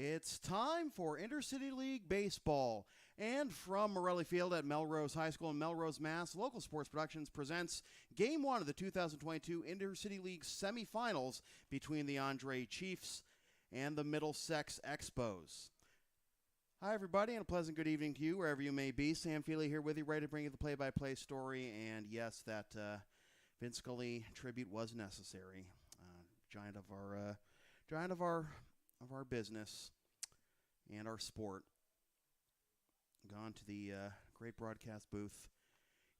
It's time for Intercity League Baseball. And from Morelli Field at Melrose High School in Melrose, Mass., Local Sports Productions presents Game 1 of the 2022 Intercity League Semifinals between the Andre Chiefs and the Middlesex Expos. Hi, everybody, and a pleasant good evening to you, wherever you may be. Sam Feely here with you, ready to bring you the play-by-play story. And yes, that Vince Scully tribute was necessary. Giant of our business and our sport. Gone to the great broadcast booth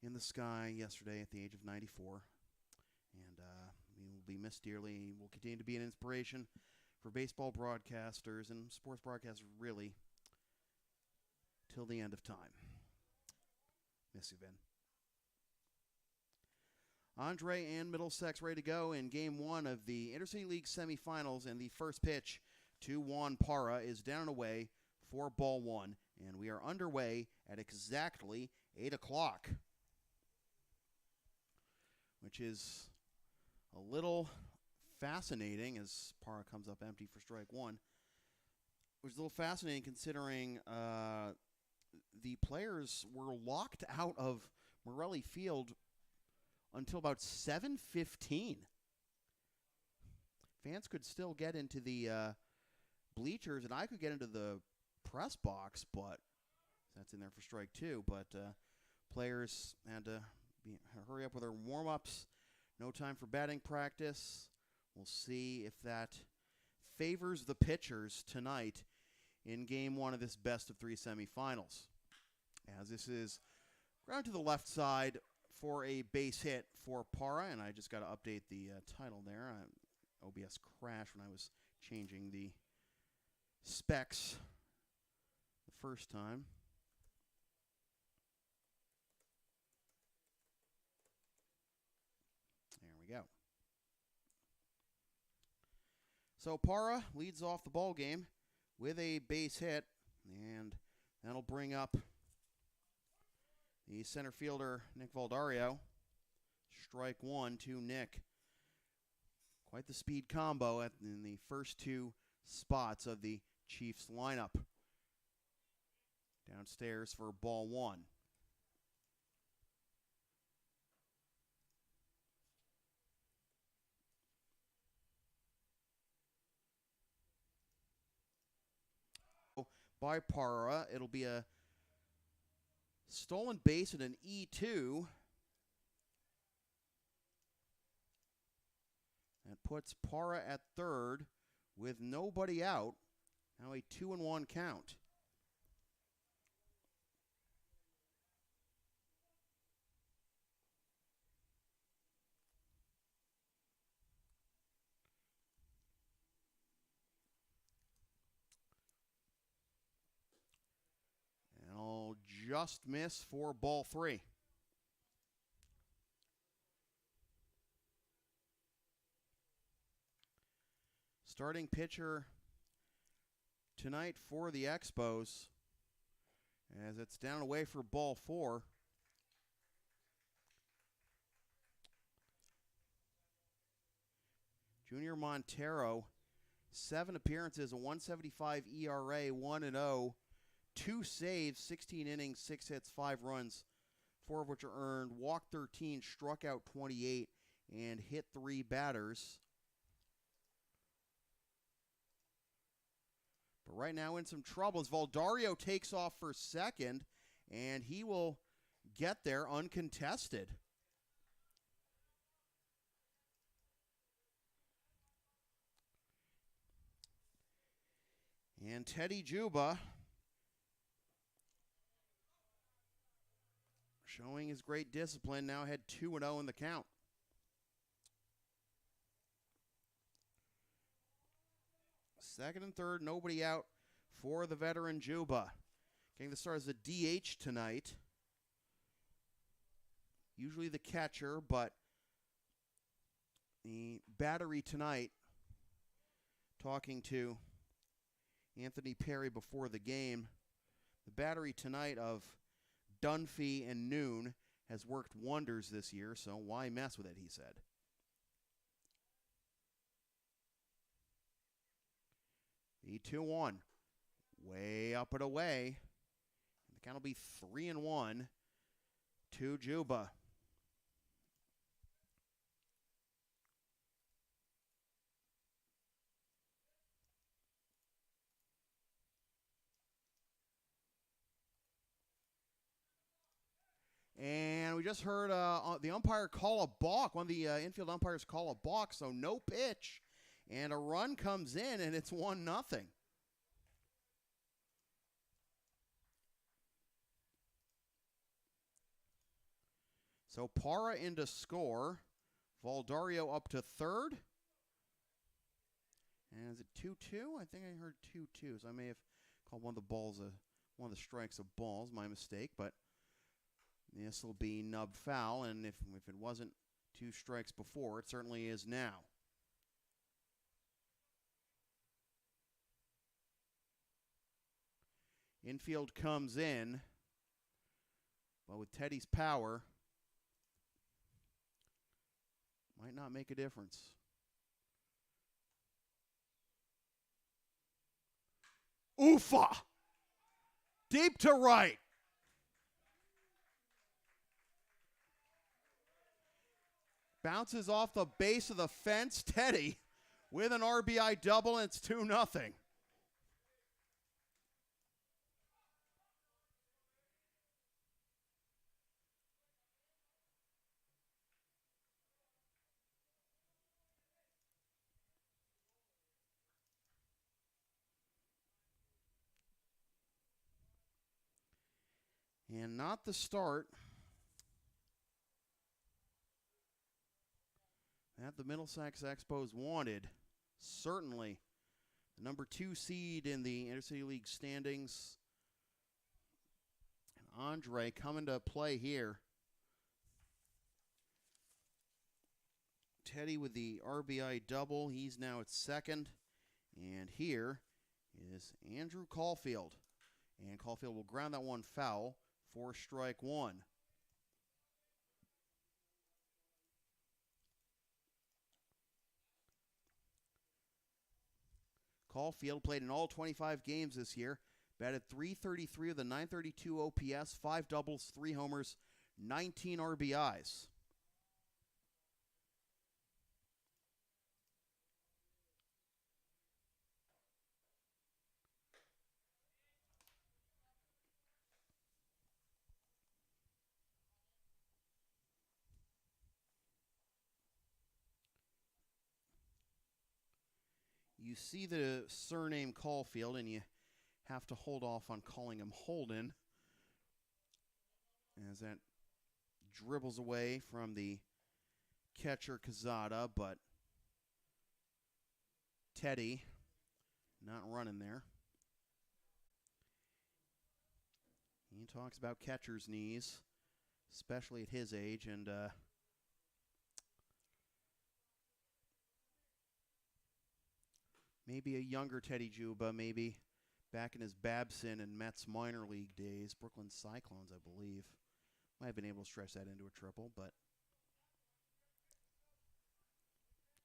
in the sky yesterday at the age of 94. And he will be missed dearly. He will continue to be an inspiration for baseball broadcasters and sports broadcasters, really, till the end of time. Miss you, Vin. Andre and Middlesex ready to go in Game 1 of the Intercity League semifinals, and the first pitch to Juan Parra is down and away for ball one, and we are underway at exactly 8 o'clock, which is a little fascinating as Parra comes up empty for strike one, which is a little fascinating considering the players were locked out of Morelli Field until about 7:15. Fans could still get into the bleachers, and I could get into the press box, but that's in there for strike two. But players had to hurry up with their warm-ups. No time for batting practice. We'll see if that favors the pitchers tonight in Game 1 of this best-of-3 semifinals. As this is ground to the left side for a base hit for Parra, and I just got to update the title there. OBS crashed when I was changing the specs the first time. There we go. So Parra leads off the ball game with a base hit, and that'll bring up the center fielder, Nick Valdario. Strike one to Nick. Quite the speed combo in the first two spots of the Chiefs lineup. Downstairs for ball one. By Parra, it'll be a stolen base at an E2. That puts Parra at third with nobody out. Now a 2-1 count. And I'll just miss for ball three. Starting pitcher tonight for the Expos, as it's down away for ball four. Junior Montero, 7 appearances, a 1.75 ERA, 1-0, 2 saves, 16 innings, 6 hits, 5 runs, 4 of which are earned, walked 13, struck out 28, and hit 3 batters. But right now in some trouble as Valdario takes off for second, and he will get there uncontested. And Teddy Juba, showing his great discipline, now had 2-0 in the count. Second and third, nobody out for the veteran Juba. Getting the start as a DH tonight. Usually the catcher, but the battery tonight, talking to Anthony Perry before the game, the battery tonight of Dunphy and Noon has worked wonders this year, so why mess with it, he said. The 2-1. Way up and away. The count will be 3-1 to Juba. And we just heard the umpire call a balk. One of the infield umpires call a balk, so no pitch. And a run comes in, and it's 1-0. So Parra in to score. Valdario up to third. And is it 2-2? I think I heard 2-2. So I may have called one of the strikes of balls. My mistake, but this will be nub foul, and if it wasn't 2 strikes before, it certainly is now. Infield comes in, but with Teddy's power, might not make a difference. Oofa! Deep to right. Bounces off the base of the fence. Teddy with an RBI double, and it's 2-0. And not the start that the Middlesex Expos wanted. Certainly the number 2 seed in the Intercity League standings. And Andre coming to play here. Teddy with the RBI double. He's now at second. And here is Andrew Caulfield. And Caulfield will ground that one foul for strike 1. Caulfield played in all 25 games this year. Batted .333 with a .932 OPS, 5 doubles, 3 homers, 19 RBIs. You see the surname Caulfield, and you have to hold off on calling him Holden, as that dribbles away from the catcher Cazada, but Teddy not running there. He talks about catcher's knees, especially at his age, and maybe a younger Teddy Juba, maybe back in his Babson and Mets minor league days. Brooklyn Cyclones, I believe. Might have been able to stretch that into a triple, but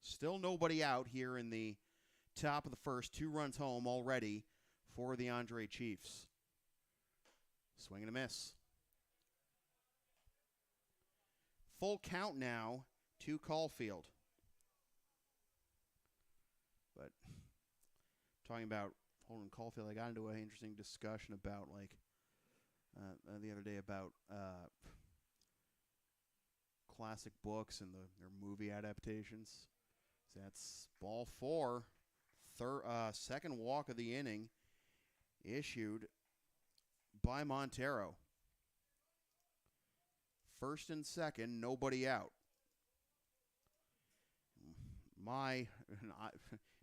still nobody out here in the top of the first. 2 runs home already for the Andre Chiefs. Swing and a miss. Full count now to Caulfield. But talking about Holden Caulfield, I got into an interesting discussion about, like, the other day about classic books and their movie adaptations. So that's ball 4, second walk of the inning, issued by Montero. First and second, nobody out. In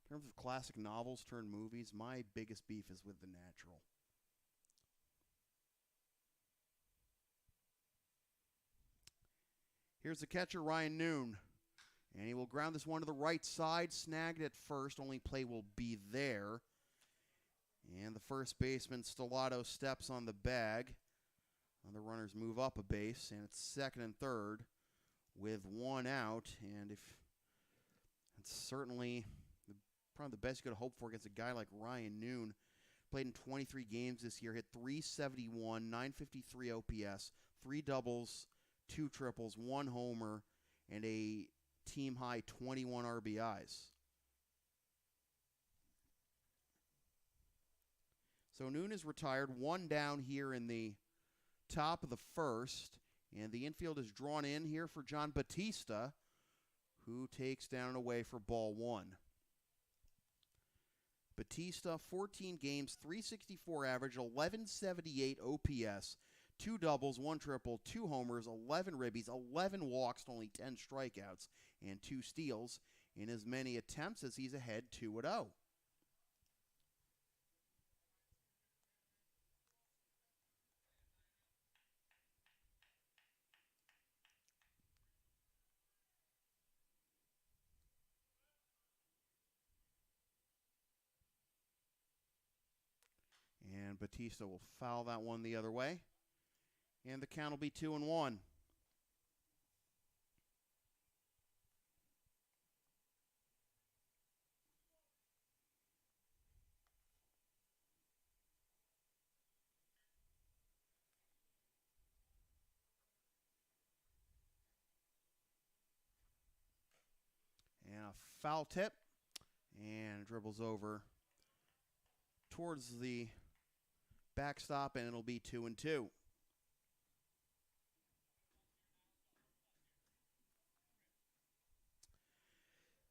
terms of classic novels turned movies, my biggest beef is with The Natural. Here's the catcher, Ryan Noon. And he will ground this one to the right side. Snagged at first. Only play will be there. And the first baseman, Stellato, steps on the bag. The runners move up a base. And it's second and third with 1 out. And if it's certainly probably the best you could hope for against a guy like Ryan Noon. Played in 23 games this year. Hit .371, .953 OPS, 3 doubles, 2 triples, 1 homer, and a team-high 21 RBIs. So Noon is retired. 1 down here in the top of the first. And the infield is drawn in here for John Batista, who takes down and away for ball 1. Batista, 14 games, .364 average, .1178 OPS, 2 doubles, 1 triple, 2 homers, 11 ribbies, 11 walks, only 10 strikeouts, and 2 steals in as many attempts as he's ahead 2-0. And Batista will foul that one the other way. And the count will be 2-1. And a foul tip. And dribbles over towards the backstop, and it'll be 2-2.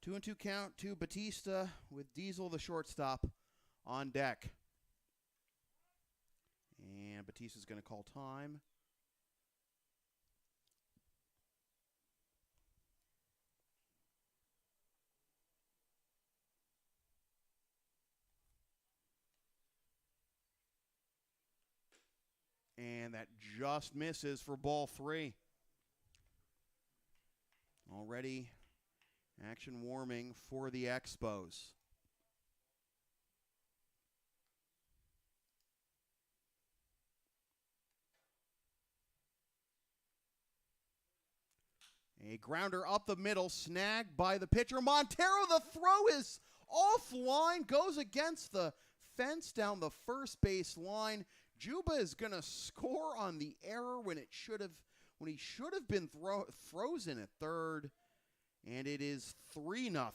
Two and two count to Batista with Diesel, the shortstop, on deck. And Batista's going to call time. And that just misses for ball 3. Already action warming for the Expos. A grounder up the middle, snagged by the pitcher. Montero, the throw is offline, goes against the fence down the first base line. Juba is going to score on the error when he should have been frozen at third, and it is 3-0.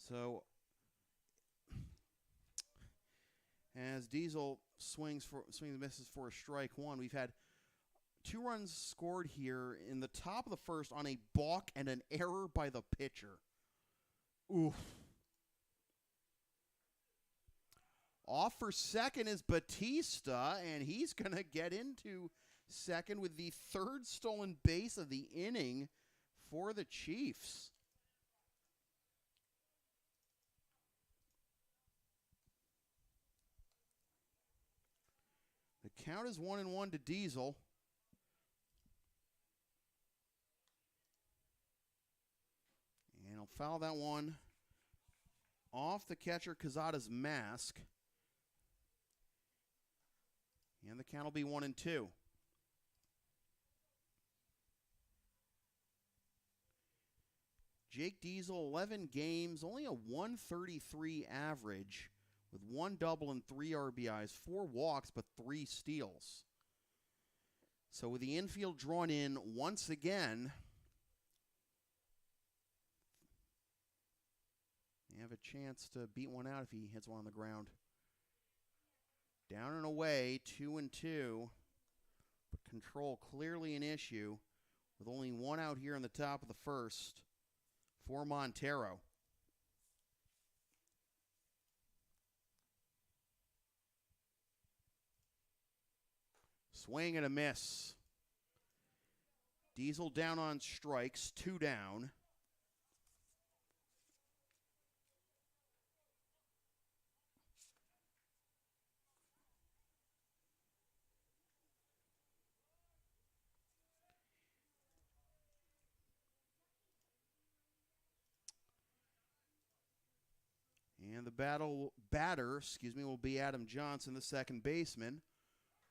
So as Diesel swings and misses for a strike 1, we've had 2 runs scored here in the top of the first on a balk and an error by the pitcher. Oof. Off for second is Batista, and he's going to get into second with the 3rd stolen base of the inning for the Chiefs. The count is 1-1 to Diesel. And he'll foul that one off the catcher Quezada's mask. And the count will be 1-2. Jake Diesel, 11 games, only a .133 average, with 1 double and 3 RBIs, 4 walks, but 3 steals. So with the infield drawn in once again, they have a chance to beat one out if he hits one on the ground. Down and away, 2-2, but control clearly an issue, with only 1 out here in the top of the first for Montero. Swing and a miss. Diesel down on strikes, 2 down. And the batter, will be Adam Johnson, the second baseman,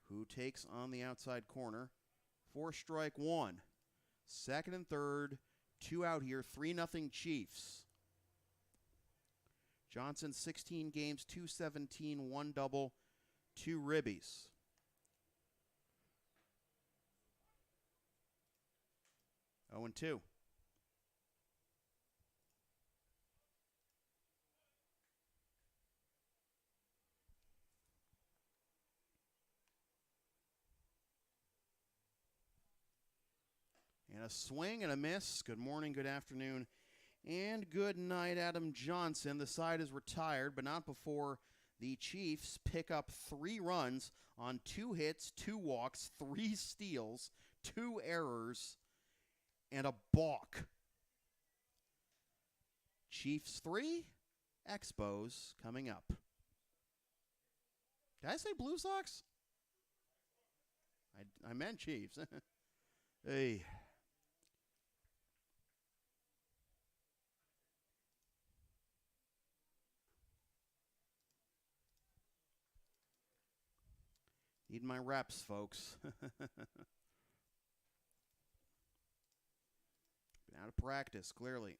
who takes on the outside corner for strike one. Second and third, 2 out here, 3-0 Chiefs. Johnson, 16 games, 217, 1 double, 2 ribbies. Oh, and 2. And a swing and a miss. Good morning, good afternoon, and good night, Adam Johnson. The side is retired, but not before the Chiefs pick up 3 runs on 2 hits, 2 walks, 3 steals, 2 errors, and a balk. Chiefs 3, Expos coming up. Did I say Blue Sox? I meant Chiefs. Hey. Need my reps, folks. Been out of practice, clearly.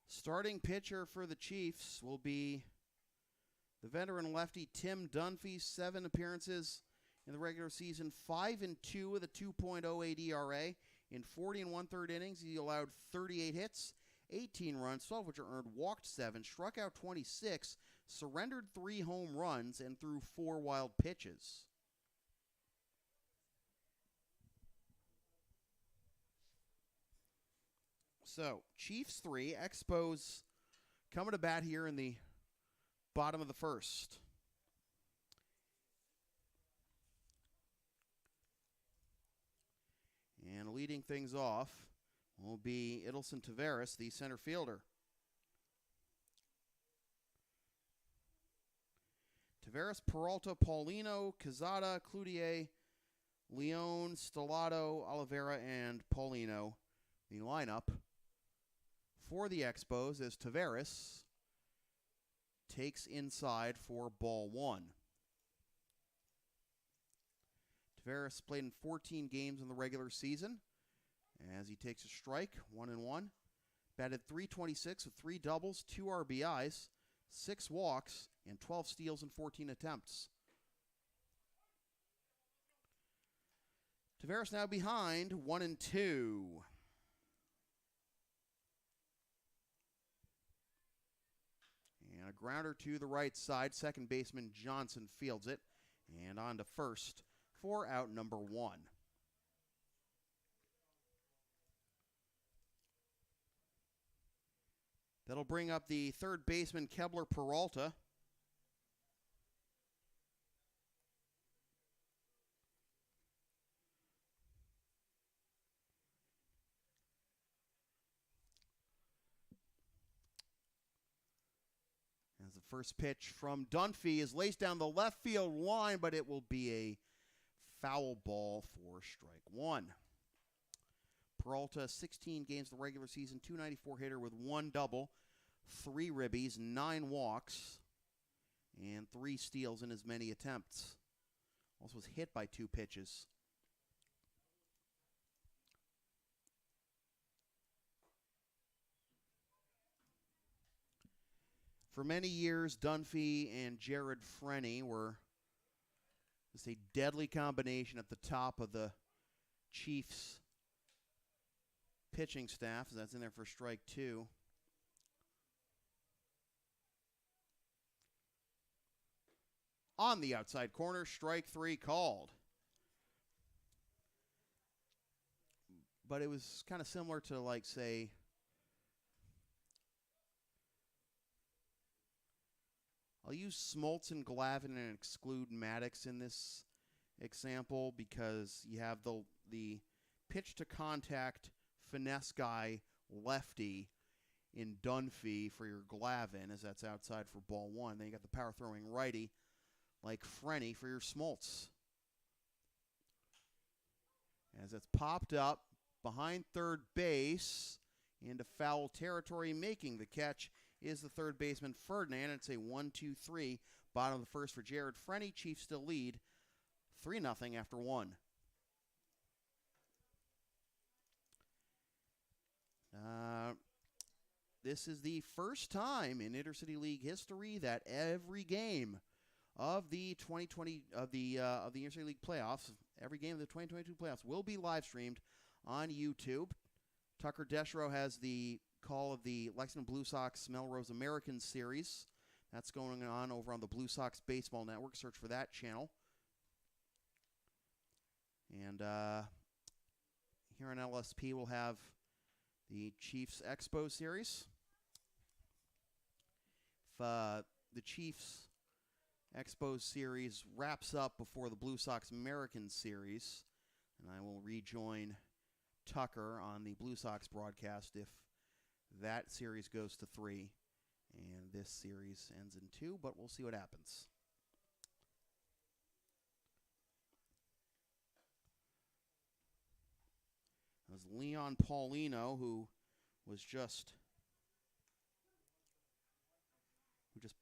Starting pitcher for the Chiefs will be the veteran lefty Tim Dunphy. 7 appearances in the regular season, 5-2 with a 2.08 ERA. In 40 1/3 innings, he allowed 38 hits, 18 runs, 12 which are earned, walked 7, struck out 26, surrendered 3 home runs, and threw 4 wild pitches. So, Chiefs 3, Expos coming to bat here in the bottom of the first. And leading things off will be Idelson Taveras, the center fielder. Taveras, Peralta, Paulino, Quezada, Cloutier, Leon, Stellato, Oliveira, and Paulino. The lineup for the Expos as Taveras takes inside for ball 1. Taveras played in 14 games in the regular season as he takes a strike, 1-1. Batted .326 with 3 doubles, 2 RBIs, 6 walks, and 12 steals in 14 attempts. Taveras now behind, 1-2. And a grounder to the right side. Second baseman Johnson fields it. And on to first for out number 1. That'll bring up the third baseman Kebler Peralta. As the first pitch from Dunphy is laced down the left field line, but it will be a foul ball for strike 1. Peralta, 16 games in the regular season, .294 hitter with 1 double, 3 ribbies, 9 walks, and 3 steals in as many attempts. Also was hit by 2 pitches. For many years, Dunphy and Jared Frenny were just a deadly combination at the top of the Chiefs pitching staff. That's in there for strike 2. On the outside corner, strike 3 called. But it was kind of similar to, like, say, I'll use Smoltz and Glavin and exclude Maddox in this example because you have the the pitch to contact finesse guy lefty in Dunphy for your Glavin, as that's outside for ball one. Then you got the power throwing righty like Frenny for your Smoltz. As it's popped up behind third base into foul territory, making the catch is the third baseman Ferdinand. It's a 1-2-3, bottom of the first for Jared Frenny. Chiefs still lead 3-0 after one. This is the first time in Intercity League history that every game of the 2020 of the Intercity League playoffs, every game of the 2022 playoffs will be live streamed on YouTube. Tucker Deschro has the call of the Lexington Blue Sox Melrose American Series. That's going on over on the Blue Sox Baseball Network. Search for that channel. And here on LSP, we'll have the Chiefs Expos Series. If the Chiefs Expos Series wraps up before the Blue Sox American Series, and I will rejoin Tucker on the Blue Sox broadcast if that series goes to 3 and this series ends in 2, but we'll see what happens. It was Leon Paulino who just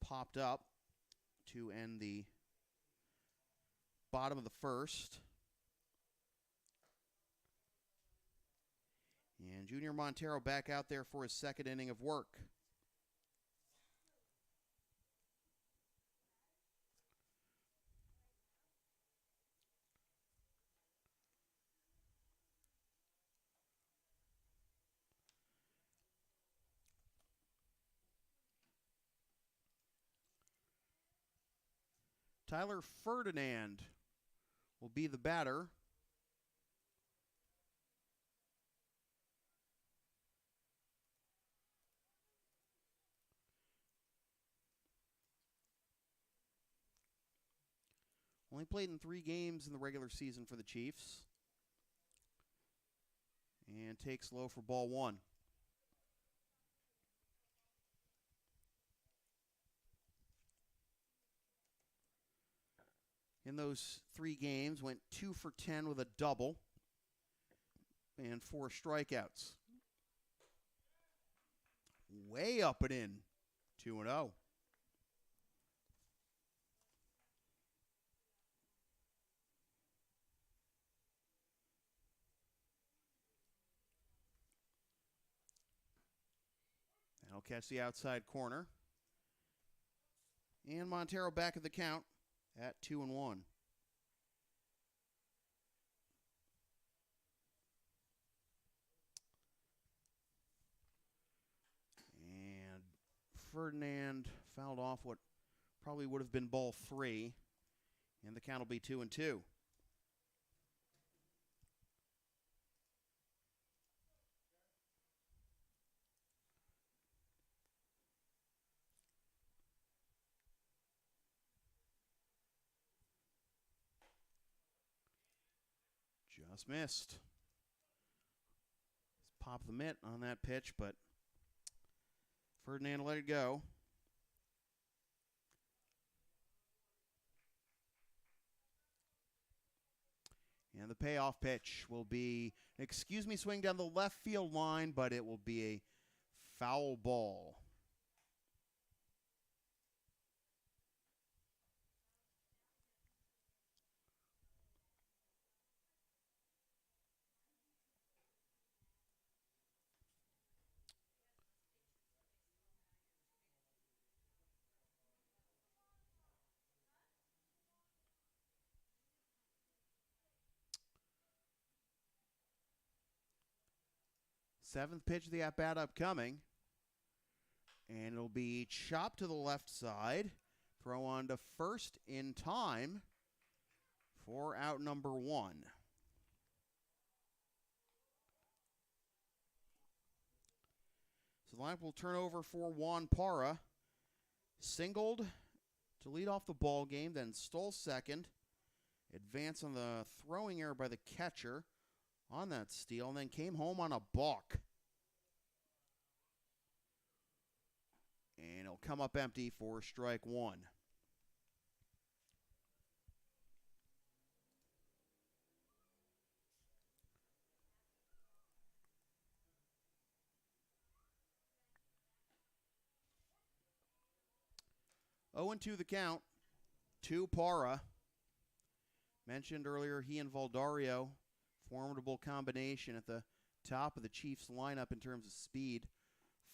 popped up to end the bottom of the first. And Junior Montero back out there for his second inning of work. Tyler Ferdinand will be the batter. Only played in 3 games in the regular season for the Chiefs. And takes low for ball 1. In those 3 games, went 2 for 10 with a double and 4 strikeouts. Way up and in, 2-0. That'll catch the outside corner. And Montero back at the count at 2-1. And Ferdinand fouled off what probably would have been ball 3, and the count will be 2-2. Just missed. Let's pop the mitt on that pitch, but Ferdinand let it go. And the payoff pitch will be, excuse me, swing down the left field line, but it will be a foul ball. Seventh pitch of the at-bat upcoming. And it'll be chopped to the left side. Throw on to first in time for out number 1. So the lineup will turn over for Juan Parra. Singled to lead off the ball game, then stole second. Advance on the throwing error by the catcher on that steal and then came home on a balk. And it'll come up empty for strike one. Oh, and 2 the count to Para. Mentioned earlier, he and Valdario, formidable combination at the top of the Chiefs lineup in terms of speed.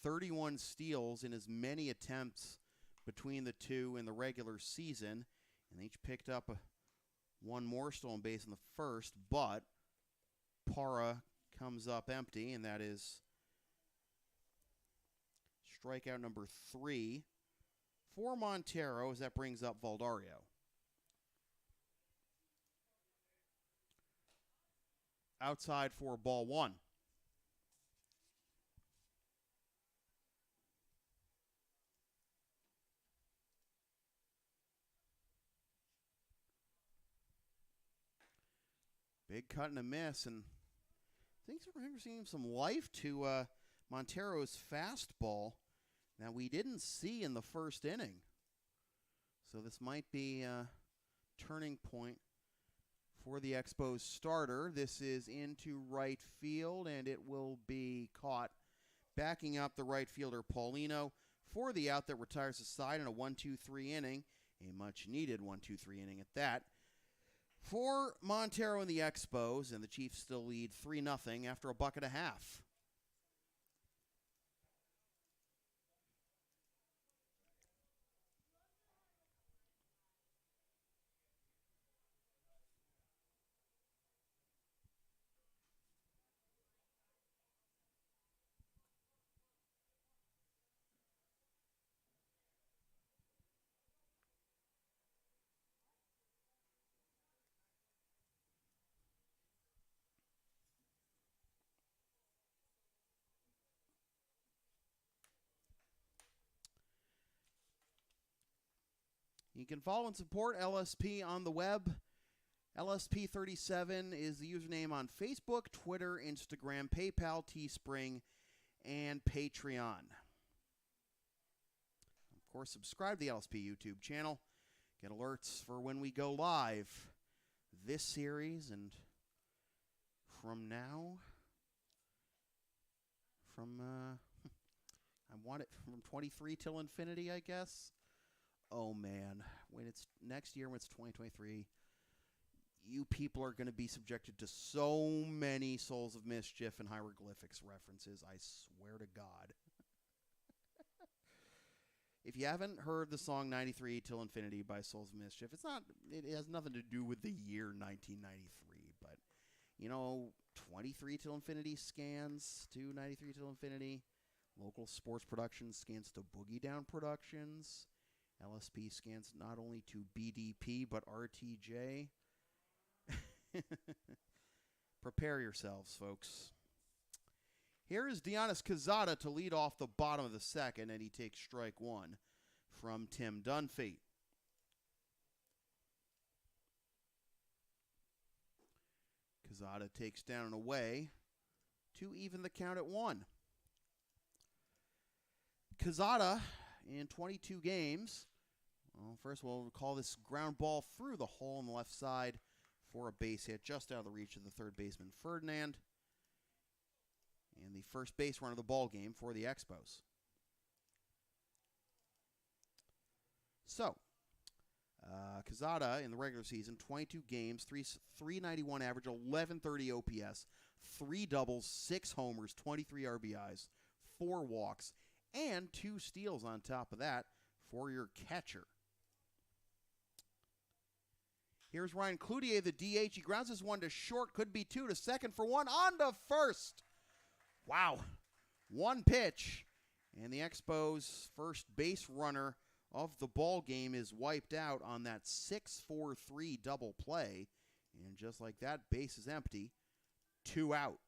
31 steals in as many attempts between the two in the regular season. And they each picked up one more stolen base in the first, but Para comes up empty, and that is strikeout number 3 for Montero as that brings up Valdario. Outside for ball 1. Big cut and a miss, and things are seeing some life to Montero's fastball that we didn't see in the first inning. So this might be a turning point for the Expos starter. This is into right field, and it will be caught. Backing up the right fielder, Paulino, for the out that retires the side in a 1-2-3 inning. A much-needed 1-2-3 inning at that. For Montero and the Expos, and the Chiefs still lead 3-0 after a buck and a half. You can follow and support LSP on the web. LSP37 is the username on Facebook, Twitter, Instagram, PayPal, Teespring, and Patreon. Of course, subscribe to the LSP YouTube channel. Get alerts for when we go live this series and from now, I want it from 23 till infinity, I guess. Oh, man. When it's next year, when it's 2023, you people are going to be subjected to so many Souls of Mischief and hieroglyphics references. I swear to God. If you haven't heard the song 93 Till Infinity by Souls of Mischief, it has nothing to do with the year 1993, but, 23 Till Infinity scans to 93 Till Infinity. Local sports productions scans to Boogie Down Productions. LSP scans not only to BDP, but RTJ. Prepare yourselves, folks. Here is Dionis Quezada to lead off the bottom of the second, and he takes strike one from Tim Dunphy. Quezada takes down and away to even the count at 1. Quezada, in 22 games, first we'll call this ground ball through the hole on the left side for a base hit just out of the reach of the third baseman Ferdinand. And the first base run of the ball game for the Expos. So, Quezada in the regular season, 22 games, 391 average, 1130 OPS, 3 doubles, 6 homers, 23 RBIs, 4 walks, and 2 steals on top of that for your catcher. Here's Ryan Cloutier, the DH. He grounds this one to short, could be 2 to second for 1, on to first. Wow. 1 pitch, and the Expos' first base runner of the ball game is wiped out on that 6-4-3 double play. And just like that, base is empty. 2 out.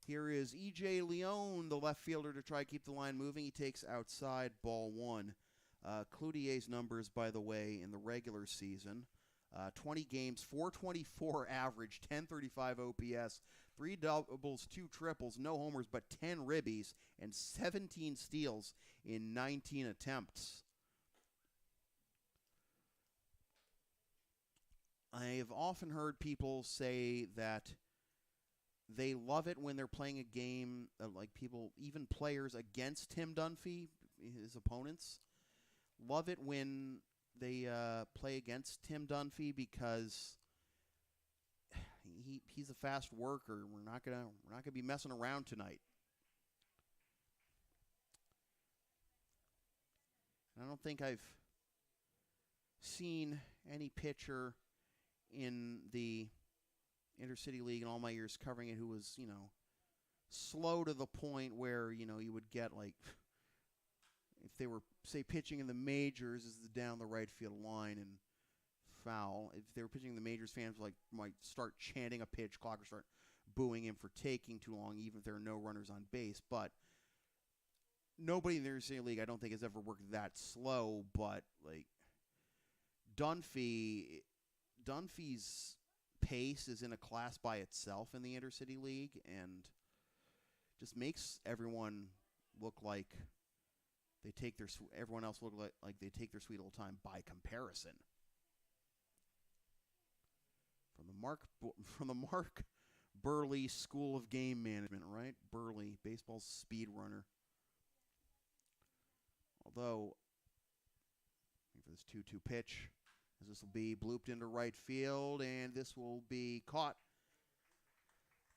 Here is E.J. Leone, the left fielder, to try to keep the line moving. He takes outside, ball one. Cloutier's numbers, by the way, in the regular season, 20 games, 424 average, 1035 OPS, 3 doubles, 2 triples, no homers, but 10 ribbies, and 17 steals in 19 attempts. I have often heard people say that they love it when they're playing a game, like people, even players against Tim Dunphy, his opponents, love it when they play against Tim Dunphy because he's a fast worker. We're not gonna be messing around tonight. And I don't think I've seen any pitcher in the Intercity League in all my years covering it who was, slow to the point where, you would get, like, if they were, say, pitching in the majors, this is down the right field line and foul. If they were pitching in the majors, fans might start chanting a pitch clock or start booing him for taking too long, even if there are no runners on base. But nobody in the Intercity League, I don't think, has ever worked that slow. But, like, Dunphy's pace is in a class by itself in the Intercity League and just makes everyone look like they take their everyone else look like they take their sweet old time by comparison. From the Mark Burley School of Game Management, right? Burley, baseball's speed runner. Although for this 2-2 pitch, as this will be blooped into right field, and this will be caught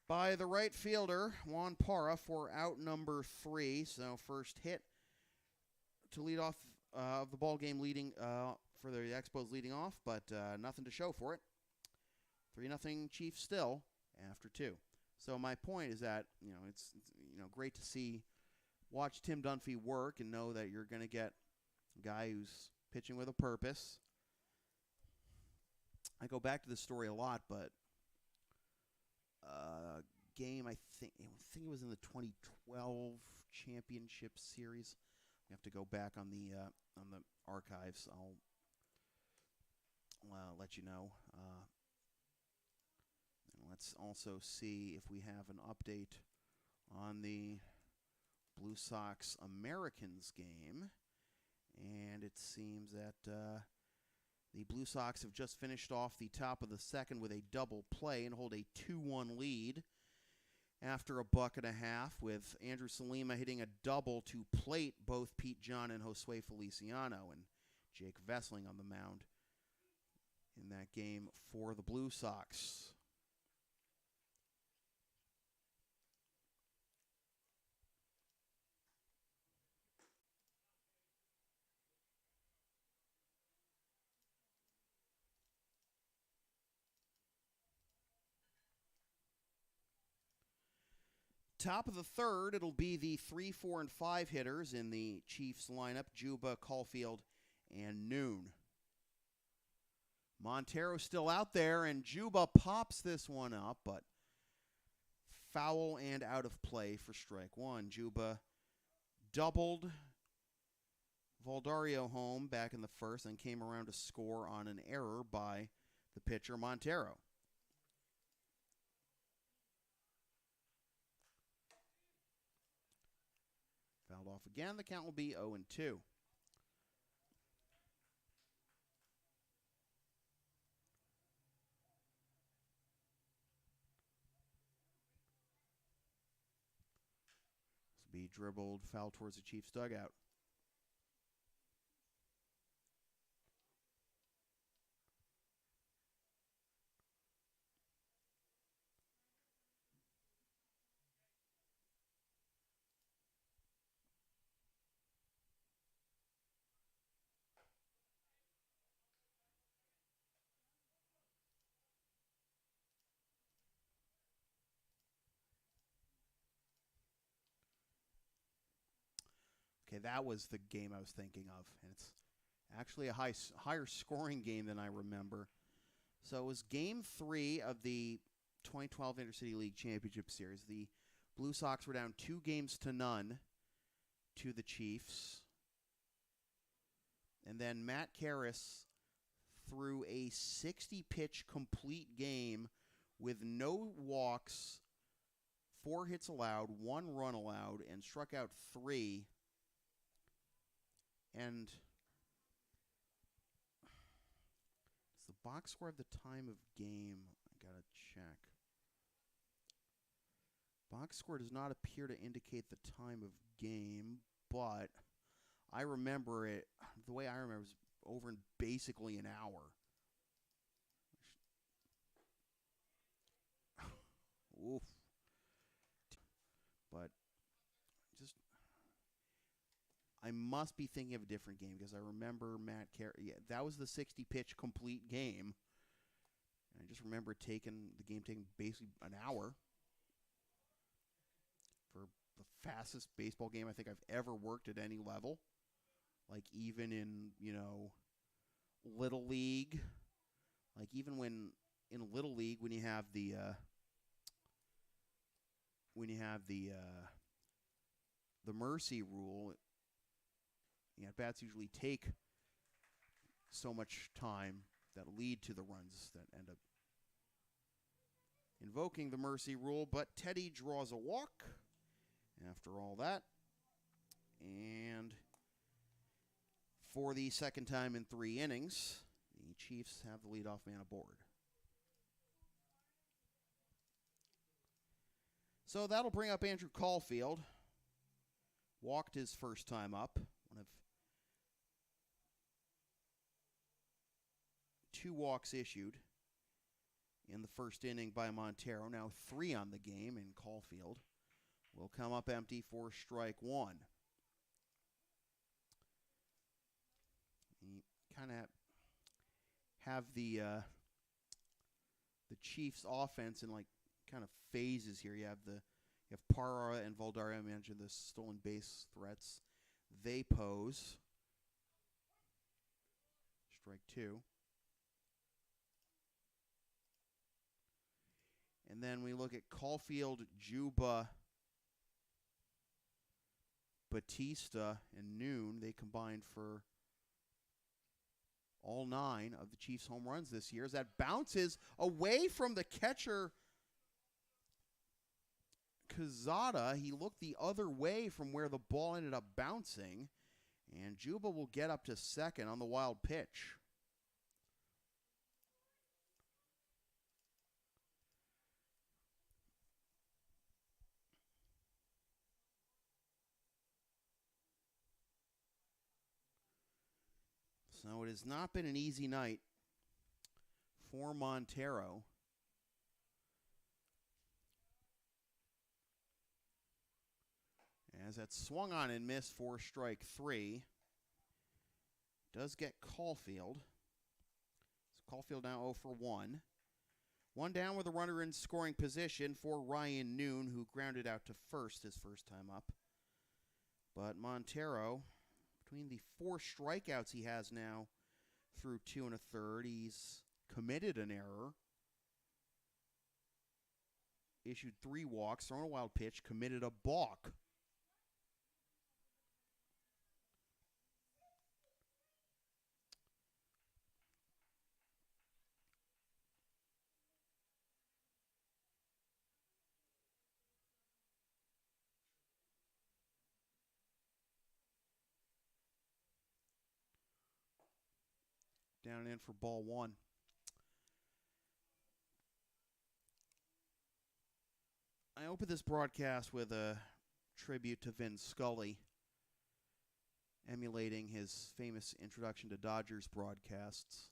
by the right fielder, Juan Parra, for out number 3. So first hit to lead off of the ball game leading for the Expos leading off, but nothing to show for it. 3-0 Chiefs still after 2. So my point is that, it's great to watch Tim Dunphy work and know that you're going to get a guy who's pitching with a purpose. I go back to this story a lot, but game I think it was in the 2012 championship series. I have to go back on the archives. I'll let you know. And let's also see if we have an update on the Blue Sox Americans game, and it seems that the Blue Sox have just finished off the top of the second with a double play and hold a 2-1 lead after a buck and a half, with Andrew Salima hitting a double to plate both Pete John and Josue Feliciano, and Jake Vessling on the mound in that game for the Blue Sox. Top of the third, it'll be the 3, 4, and 5 hitters in the Chiefs lineup: Juba, Caulfield, and Noon. Montero's still out there, and Juba pops this one up, but foul and out of play for strike one. Juba doubled Valdario home back in the first and came around to score on an error by the pitcher Montero. Fouled off again. The count will be 0-2. This will be dribbled, foul towards the Chiefs' dugout. Okay, that was the game I was thinking of, and it's actually a higher scoring game than I remember. So it was Game 3 of the 2012 Intercity League Championship Series. The Blue Sox were down 2-0 to the Chiefs. And then Matt Karras threw a 60-pitch complete game with no walks, 4 hits allowed, 1 run allowed, and struck out 3. And does the box score have the time of game? I gotta check. Box score does not appear to indicate the time of game, but I remember it, the way I remember it was over in basically an hour. Oof. But I must be thinking of a different game because I remember Matt Karras. Yeah, that was the 60-pitch complete game. And I just remember the game taking basically an hour for the fastest baseball game I think I've ever worked at any level. Like even in, Little League. Like even when in Little League when you have the mercy rule, bats usually take so much time that lead to the runs that end up invoking the mercy rule. But Teddy draws a walk after all that. And for the second time in 3 innings, the Chiefs have the leadoff man aboard. So that'll bring up Andrew Caulfield. Walked his first time up. One of 2 walks issued in the first inning by Montero. Now 3 on the game, and Caulfield will come up empty for strike 1. You kind of have the Chiefs' offense in kind of phases here. You have Parra and Valdaria. I mentioned the stolen base threats they pose. Strike 2. And then we look at Caulfield, Juba, Batista, and Noon. They combined for all 9 of the Chiefs' home runs this year. As that bounces away from the catcher, Quezada. He looked the other way from where the ball ended up bouncing. And Juba will get up to second on the wild pitch. So it has not been an easy night for Montero. As that swung on and missed for strike 3. Does get Caulfield. So Caulfield now 0 for 1. 1 down with a runner in scoring position for Ryan Noon, who grounded out to first his first time up. But Montero, between the 4 strikeouts he has now through 2 1/3, he's committed an error. Issued 3 walks, thrown a wild pitch, committed a balk. Down and in for ball 1. I open this broadcast with a tribute to Vin Scully, emulating his famous introduction to Dodgers broadcasts.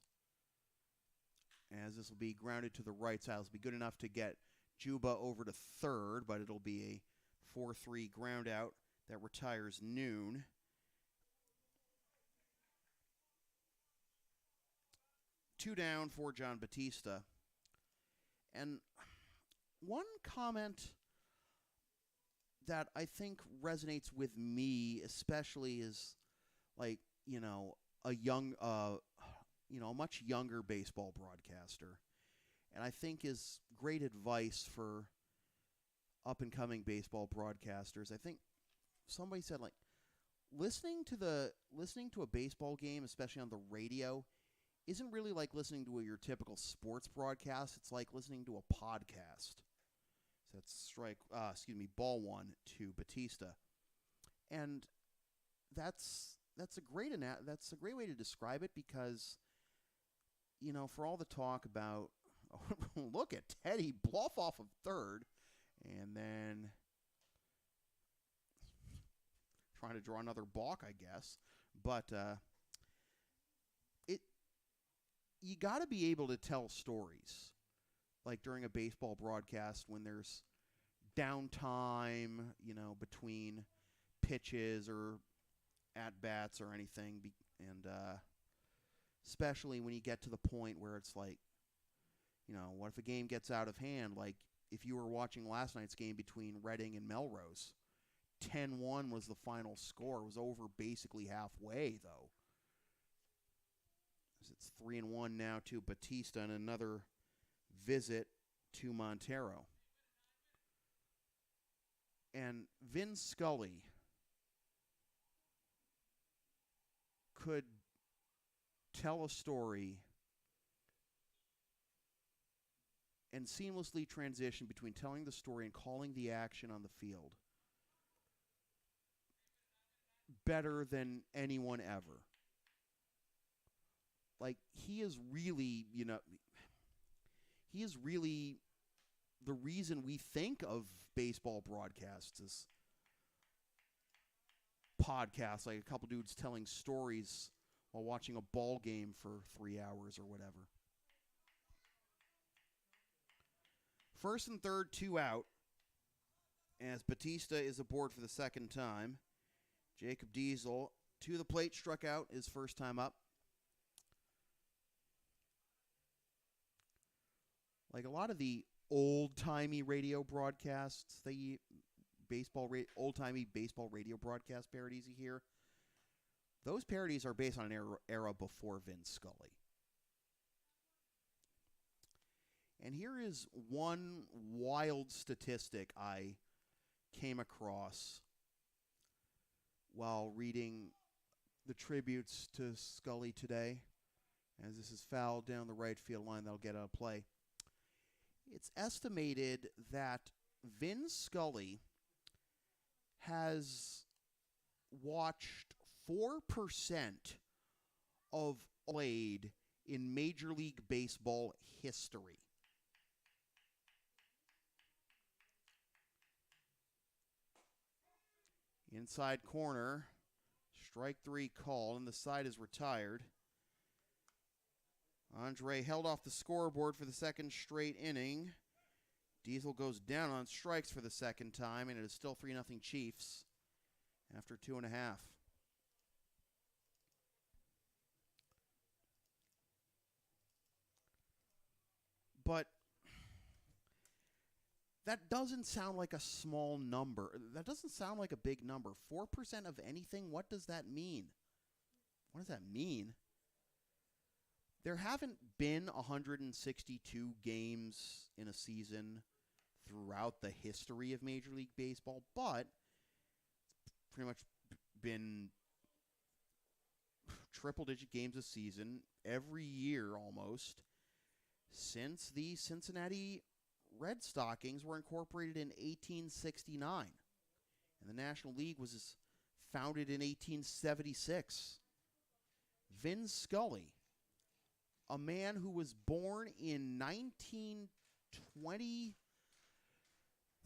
As this will be grounded to the right side. This will be good enough to get Juba over to third, but it'll be a 4-3 ground out that retires Noon. Two down for John Batista. And one comment that I think resonates with me, especially is a much younger baseball broadcaster. And I think is great advice for up-and-coming baseball broadcasters. I think somebody said, like, listening to a baseball game, especially on the radio, isn't really like listening to your typical sports broadcast. It's like listening to a podcast. So that's ball one to Batista, and that's a great way to describe it, because for all the talk about look at Teddy bluff off of third, and then trying to draw another balk, I guess, but you got to be able to tell stories, like during a baseball broadcast when there's downtime, between pitches or at-bats or anything, and especially when you get to the point where it's like, what if a game gets out of hand? Like, if you were watching last night's game between Reading and Melrose, 10-1 was the final score. It was over basically halfway, though. It's 3-1 now to Batista, and another visit to Montero. And Vin Scully could tell a story and seamlessly transition between telling the story and calling the action on the field better than anyone ever. Like, he is really the reason we think of baseball broadcasts as podcasts, like a couple dudes telling stories while watching a ball game for 3 hours or whatever. First and third, 2 out, as Batista is aboard for the second time. Jacob Diesel to the plate, struck out his first time up. Like a lot of the old-timey radio broadcasts, old-timey baseball radio broadcast parodies you hear, those parodies are based on an era before Vince Scully. And here is one wild statistic I came across while reading the tributes to Scully today, as this is fouled down the right field line. That'll get out of play. It's estimated that Vin Scully has watched 4% of played in Major League Baseball history. Inside corner, strike three call, and the side is retired. Andre held off the scoreboard for the second straight inning. Diesel goes down on strikes for the second time, and it is still 3-0 Chiefs after 2.5. But that doesn't sound like a small number. That doesn't sound like a big number. 4% of anything, what does that mean? What does that mean? There haven't been 162 games in a season throughout the history of Major League Baseball, but it's pretty much been triple-digit games a season every year almost since the Cincinnati Red Stockings were incorporated in 1869. And the National League was founded in 1876. Vin Scully, a man who was born in 1920,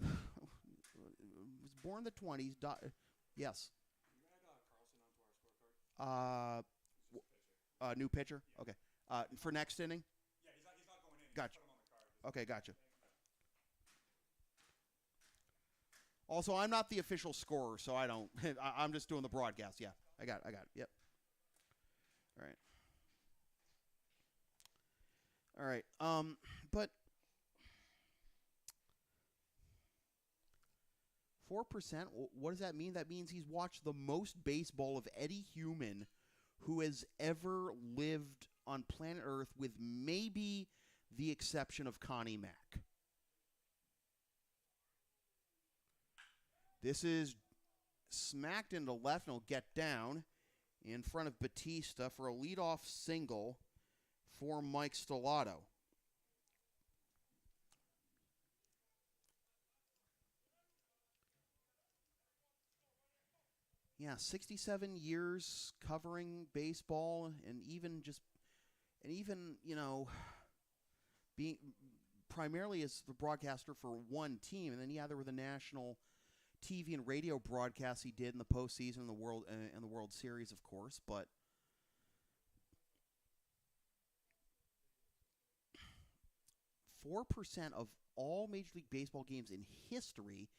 was born in the 20s. Yes. You add Carlson onto our scorecard? New pitcher? Okay. For next inning? Yeah, he's not going in. Gotcha. Put him on the card. Okay, gotcha. Also, I'm not the official scorer, so I don't. I'm just doing the broadcast. Yeah, I got it. Yep. All right. But 4%, what does that mean? That means he's watched the most baseball of any human who has ever lived on planet Earth, with maybe the exception of Connie Mack. This is smacked into left and will get down in front of Batista for a leadoff single for Mike Stellato. Yeah, 67 years covering baseball and even, you know, being primarily as the broadcaster for one team. And then, yeah, there were the national TV and radio broadcasts he did in the postseason and the World Series, of course. But 4% of all Major League Baseball games in history.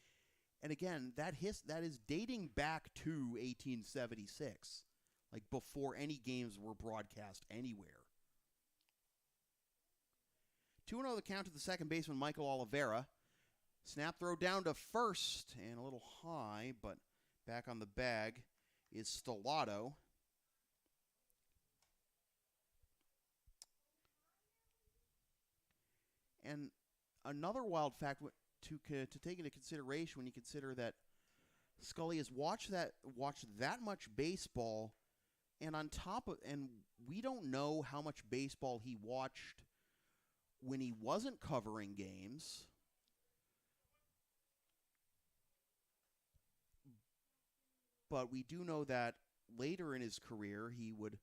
And again, that is dating back to 1876, like before any games were broadcast anywhere. 2-0 the count to the second baseman, Michael Oliveira. Snap throw down to first, and a little high, but back on the bag is Stellato. And another wild fact to take into consideration when you consider that Scully has watched that much baseball, and we don't know how much baseball he watched when he wasn't covering games. But we do know that later in his career, he would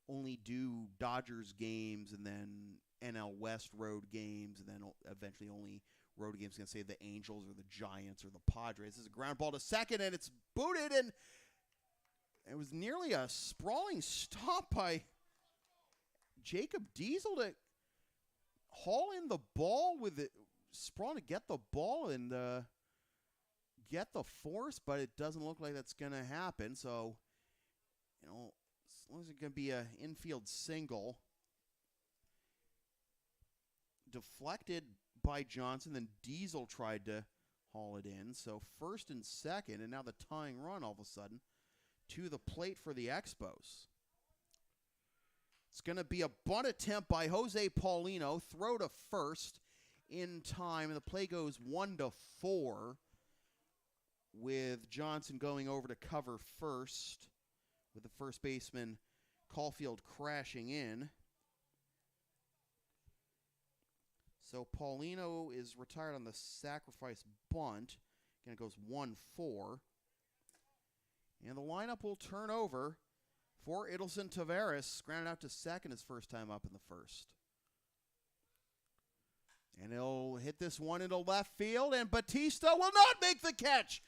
only do Dodgers games and then NL West road games, and then eventually only road games against, say, the Angels or the Giants or the Padres. This is a ground ball to second, and it's booted, and it was nearly a sprawling stop by Jacob Diesel to haul in the ball with it, sprawling to get the ball and get the force, but it doesn't look like that's going to happen. So, you know, as long as it's going to be an infield single. Deflected by Johnson, then Diesel tried to haul it in. So first and second, and now the tying run all of a sudden to the plate for the Expos. It's going to be a bunt attempt by Jose Paulino. Throw to first in time, and the play goes 1-4 with Johnson going over to cover first with the first baseman Caulfield crashing in. So Paulino is retired on the sacrifice bunt. Again, it goes 1-4. And the lineup will turn over for Idelson Taveras, grounded out to second his first time up in the first. And he'll hit this one into left field, and Batista will not make the catch.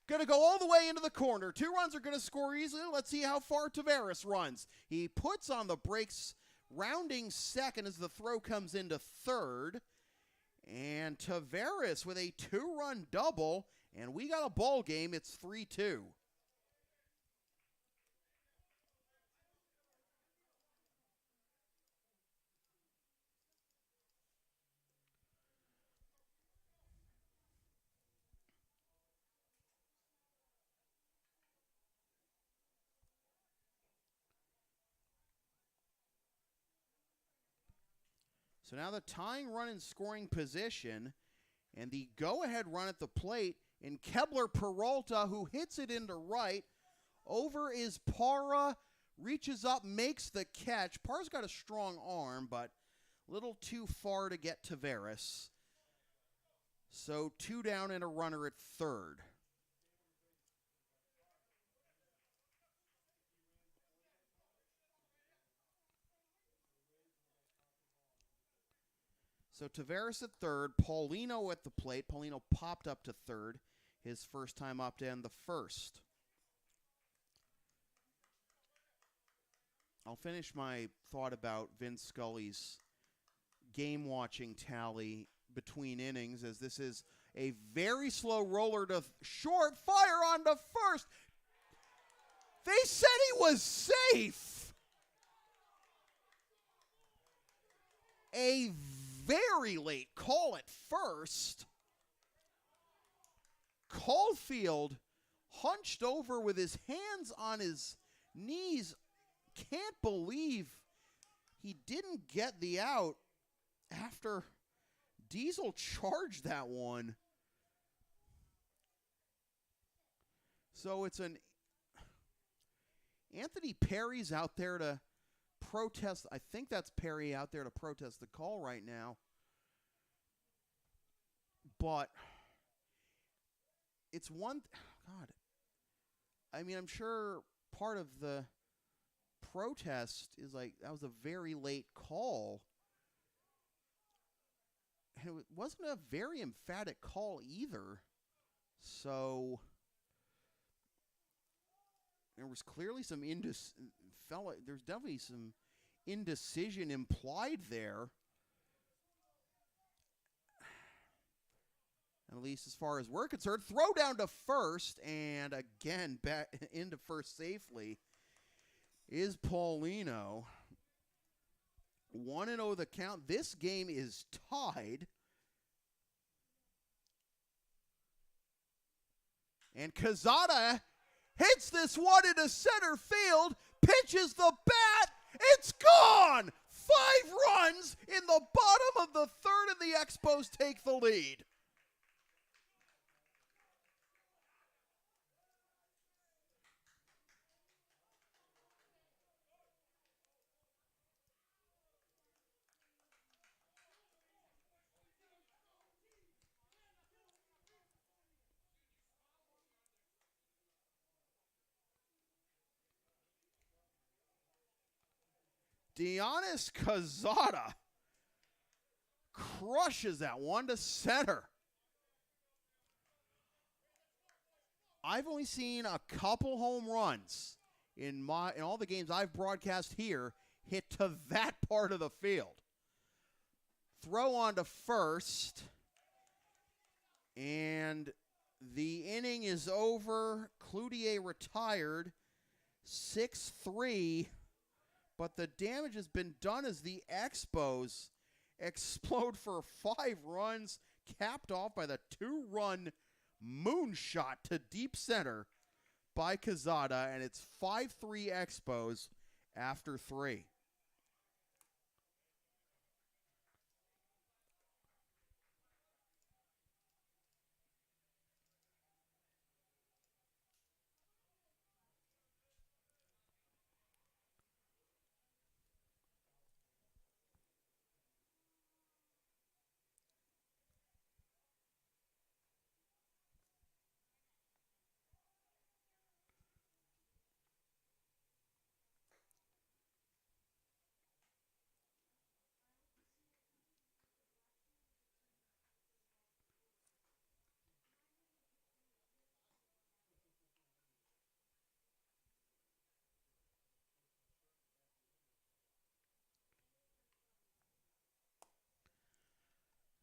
Going to go all the way into the corner. 2 runs are going to score easily. Let's see how far Taveras runs. He puts on the brakes, rounding second as the throw comes into third. And Taveras with a 2-run double, and we got a ball game. It's 3-2. So now the tying run in scoring position, and the go-ahead run at the plate in Kebler Peralta, who hits it into right. Over is Parra, reaches up, makes the catch. Parra's got a strong arm, but a little too far to get Taveras. So 2 down and a runner at third. So Taveras at third, Paulino at the plate. Paulino popped up to third, his first time up to end the first. I'll finish my thought about Vince Scully's game-watching tally between innings, as this is a very slow roller to short, fire on to first. They said he was safe. A very late call at first. Caulfield hunched over with his hands on his knees. Can't believe he didn't get the out after Diesel charged that one. So it's an Anthony Perry's out there to protest. I think that's Perry out there to protest the call right now. But it's one. God. I mean, I'm sure part of the protest is like that was a very late call. And it wasn't a very emphatic call either. So there was clearly some there's definitely some indecision implied there. At least as far as we're concerned. Throw down to first, and again back into first safely is Paulino. 1-0 the count. This game is tied. And Cazada hits this one into center field, pitches the bat, it's gone! 5 runs in the bottom of the third, and the Expos take the lead. Dionis Cazada crushes that one to center. I've only seen a couple home runs in all the games I've broadcast here hit to that part of the field. Throw on to first, and the inning is over. Cloutier retired, 6-3. But the damage has been done as the Expos explode for 5 runs, capped off by the 2-run moonshot to deep center by Cazada, and it's 5-3 Expos after 3.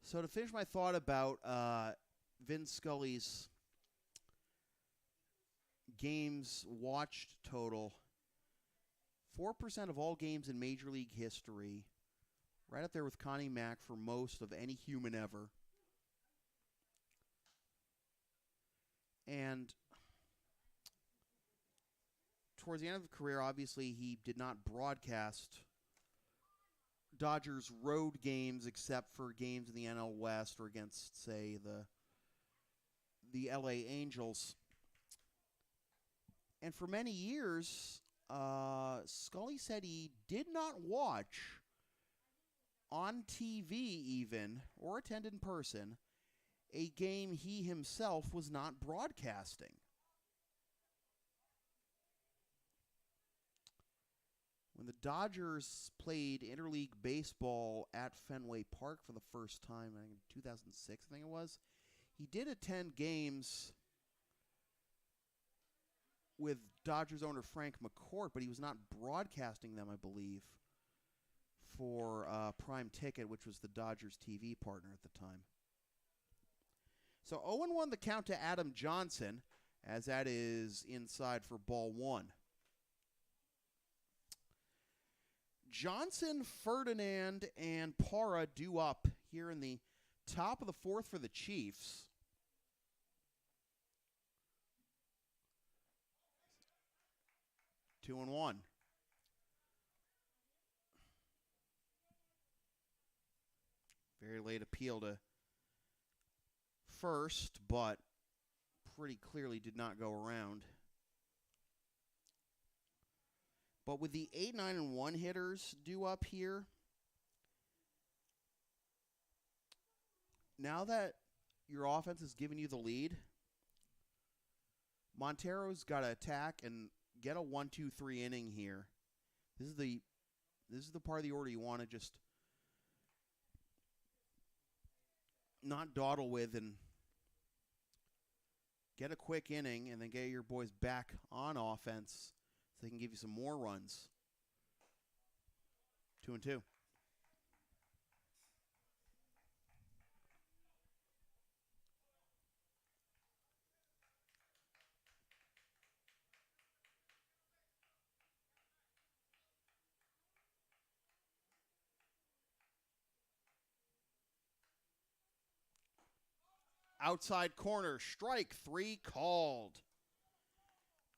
So to finish my thought about Vin Scully's games watched total, 4% of all games in Major League history, right up there with Connie Mack for most of any human ever. And towards the end of the career, obviously, he did not broadcast Dodgers road games except for games in the NL West or against, say, the LA Angels. And for many years, Scully said he did not watch on TV even, or attend in person, a game he himself was not broadcasting. When the Dodgers played interleague baseball at Fenway Park for the first time, I think in 2006, I think it was, he did attend games with Dodgers owner Frank McCourt, but he was not broadcasting them, I believe, for Prime Ticket, which was the Dodgers TV partner at the time. So 0-1 the count to Adam Johnson, as that is inside for ball 1. Johnson, Ferdinand, and Parra due up here in the top of the 4th for the Chiefs. Two and one. Very late appeal to first, but pretty clearly did not go around. But with the 8, 9, and 1 hitters due up here, now that your offense is giving you the lead, Montero's got to attack and get a 1, 2, 3 inning here. This is the part of the order you want to just not dawdle with and get a quick inning and then get your boys back on offense so they can give you some more runs. 2-2. Outside corner, strike 3 called.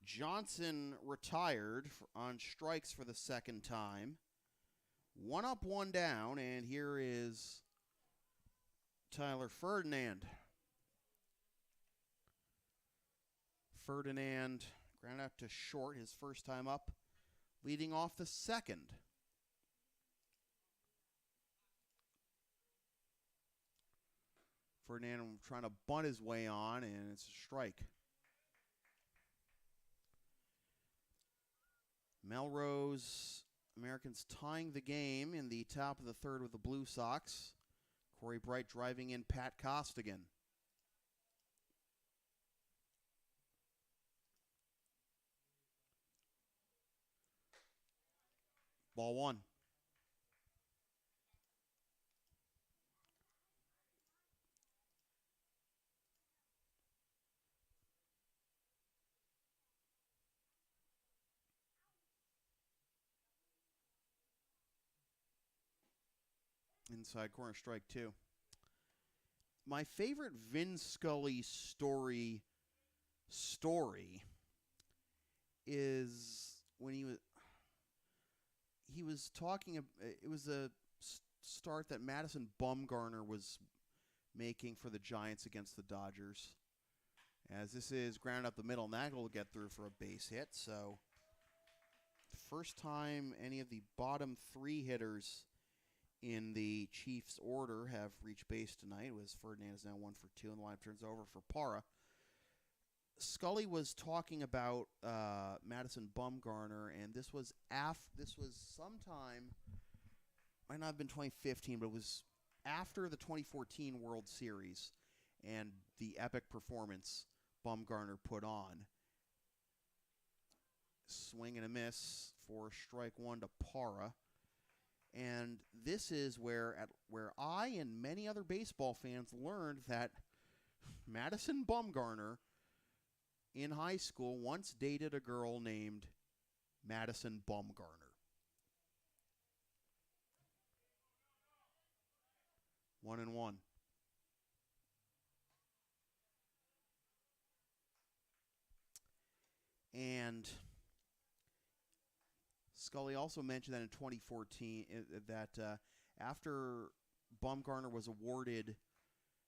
Johnson retired on strikes for the second time. 1 up, 1 down, and here is Tyler Ferdinand. Ferdinand ground out to short his first time up, leading off the second. Ferdinand trying to bunt his way on, and it's a strike. Melrose Americans tying the game in the top of the third with the Blue Sox. Corey Bright driving in Pat Costigan. Ball 1. Inside corner, strike 2. My favorite Vin Scully story is when he was talking. It was a start that Madison Bumgarner was making for the Giants against the Dodgers. As this is ground up the middle, and that will get through for a base hit. So, first time any of the bottom 3 hitters in the Chiefs' order have reached base tonight. Was Ferdinand is now 1 for 2, and the line turns over for Parra. Scully was talking about Madison Bumgarner, and this was sometime, might not have been 2015, but it was after the 2014 World Series and the epic performance Bumgarner put on. Swing and a miss for strike 1 to Parra. And this is where I and many other baseball fans learned that Madison Bumgarner in high school once dated a girl named Madison Bumgarner. 1-1. And Scully also mentioned that in 2014 that after Bumgarner was awarded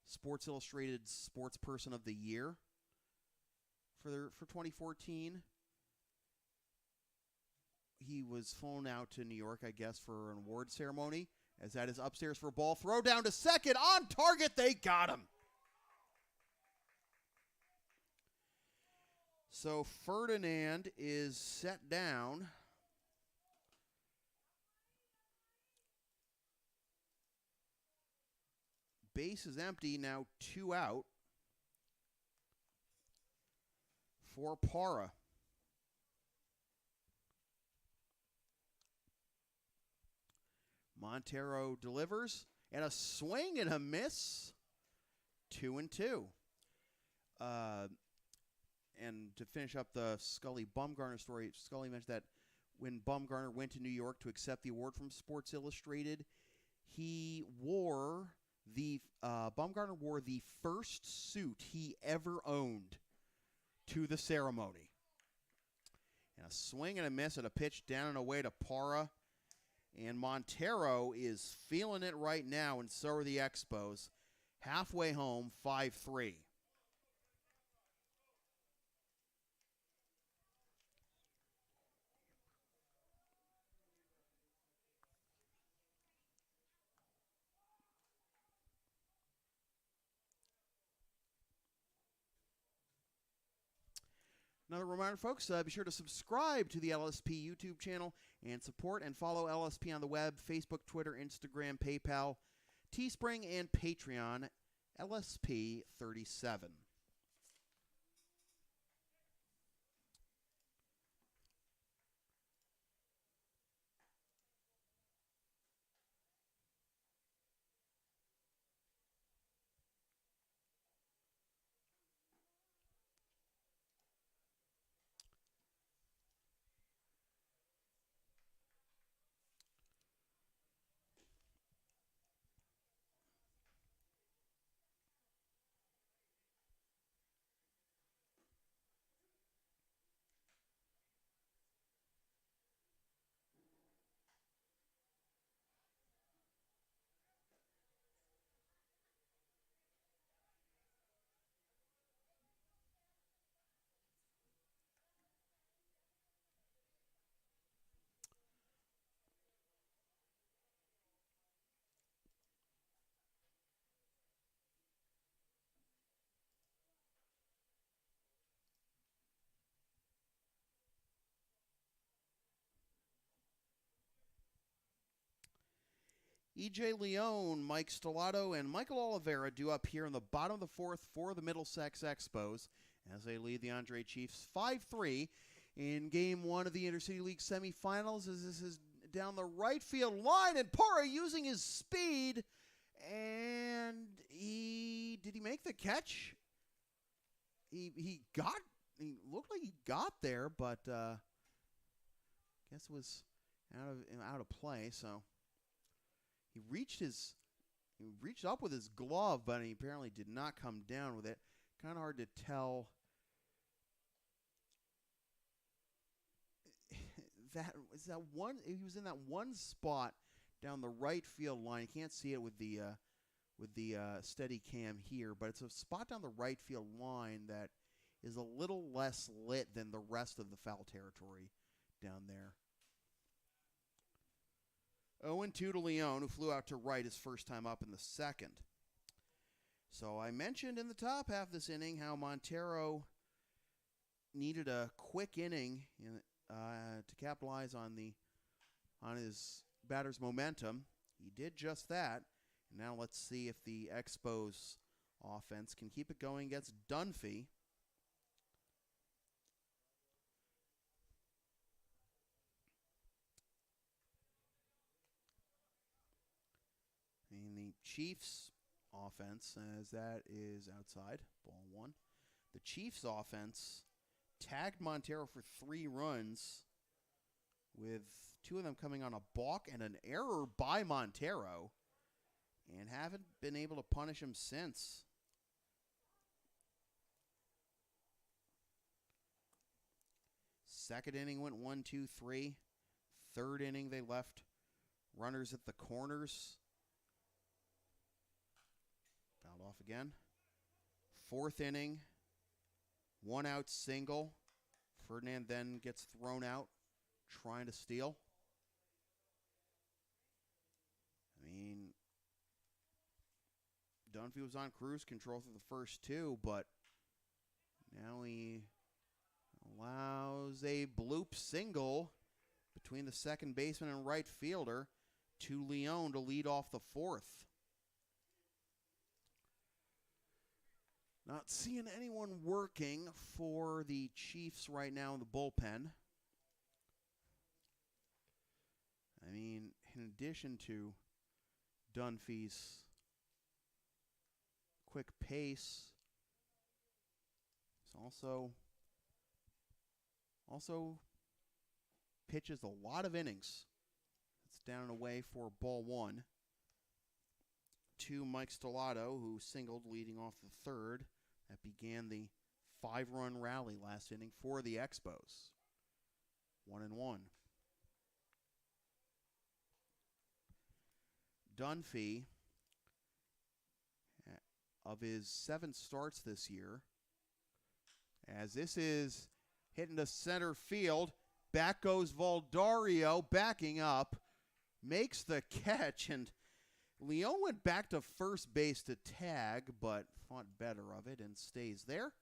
Sports Illustrated Sports Person of the Year for 2014, he was flown out to New York, I guess, for an award ceremony. As that is upstairs for a ball, throw down to second, on target, they got him. So Ferdinand is set down. Base is empty, now 2 out for Parra. Montero delivers, and a swing and a miss. 2-2. And to finish up the Scully-Bumgarner story, Scully mentioned that when Bumgarner went to New York to accept the award from Sports Illustrated, Bumgarner wore the first suit he ever owned to the ceremony. And a swing and a miss and a pitch down and away to Parra. And Montero is feeling it right now, and so are the Expos. Halfway home, 5-3. Another reminder, folks, be sure to subscribe to the LSP YouTube channel and support and follow LSP on the web, Facebook, Twitter, Instagram, PayPal, Teespring, and Patreon, LSP37. E.J. Leone, Mike Stellato, and Michael Oliveira due up here in the bottom of the fourth for the Middlesex Expos as they lead the Andre Chiefs 5-3 in Game 1 of the Intercity League semifinals as this is down the right field line, and Pora using his speed, and did he make the catch? He looked like he got there, but guess it was out of play, so he reached up with his glove, but he apparently did not come down with it. Kind of hard to tell. He was in that one spot down the right field line. You can't see it with the steady cam here, but it's a spot down the right field line that is a little less lit than the rest of the foul territory down there. 0-2 to Leone, who flew out to right his first time up in the second. So I mentioned in the top half of this inning how Montero needed a quick inning to capitalize on his batter's momentum. He did just that. And now let's see if the Expos offense can keep it going against Dunphy. And the Chiefs offense, as that is outside, ball one. The Chiefs offense tagged Montero for 3 runs, with 2 of them coming on a balk and an error by Montero, and haven't been able to punish him since. Second inning went 1-2-3. Third inning they left runners at the corners. Fouled off again. Fourth inning, 1 out single. Ferdinand then gets thrown out trying to steal. I mean, Dunphy was on cruise control through the first 2, but now he allows a bloop single between the second baseman and right fielder to Leone to lead off the fourth. Not seeing anyone working for the Chiefs right now in the bullpen. I mean, in addition to Dunphy's quick pace, he's also pitches a lot of innings. It's down and away for ball one to Mike Stellato, who singled leading off the third. That began the 5-run rally last inning for the Expos. 1-1. Dunphy, of his 7 starts this year, as this is hitting to center field, back goes Valdario, backing up, makes the catch, and Leone went back to first base to tag, but thought better of it and stays there.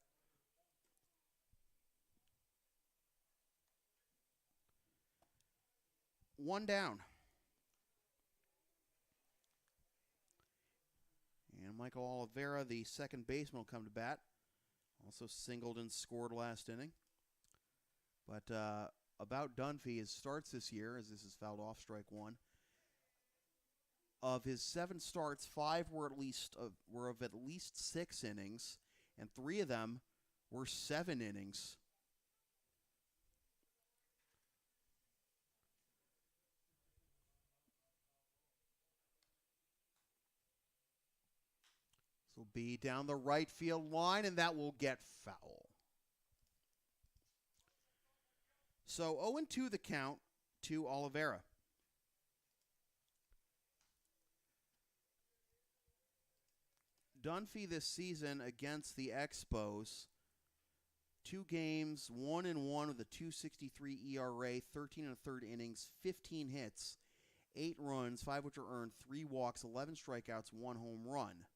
One down. And Michael Oliveira, the second baseman, will come to bat. Also singled and scored last inning. But about Dunphy, his starts this year, as this is fouled off, strike one. Of his 7 starts, 5 were of at least 6 innings, and 3 of them were 7 innings. This will be down the right field line, and that will get foul. So 0-2 the count to Oliveira. Dunphy this season against the Expos, 2 games, 1-1 with a 2.63 ERA, 13 1/3 innings, 15 hits, 8 runs, 5 which are earned, 3 walks, 11 strikeouts, 1 home run.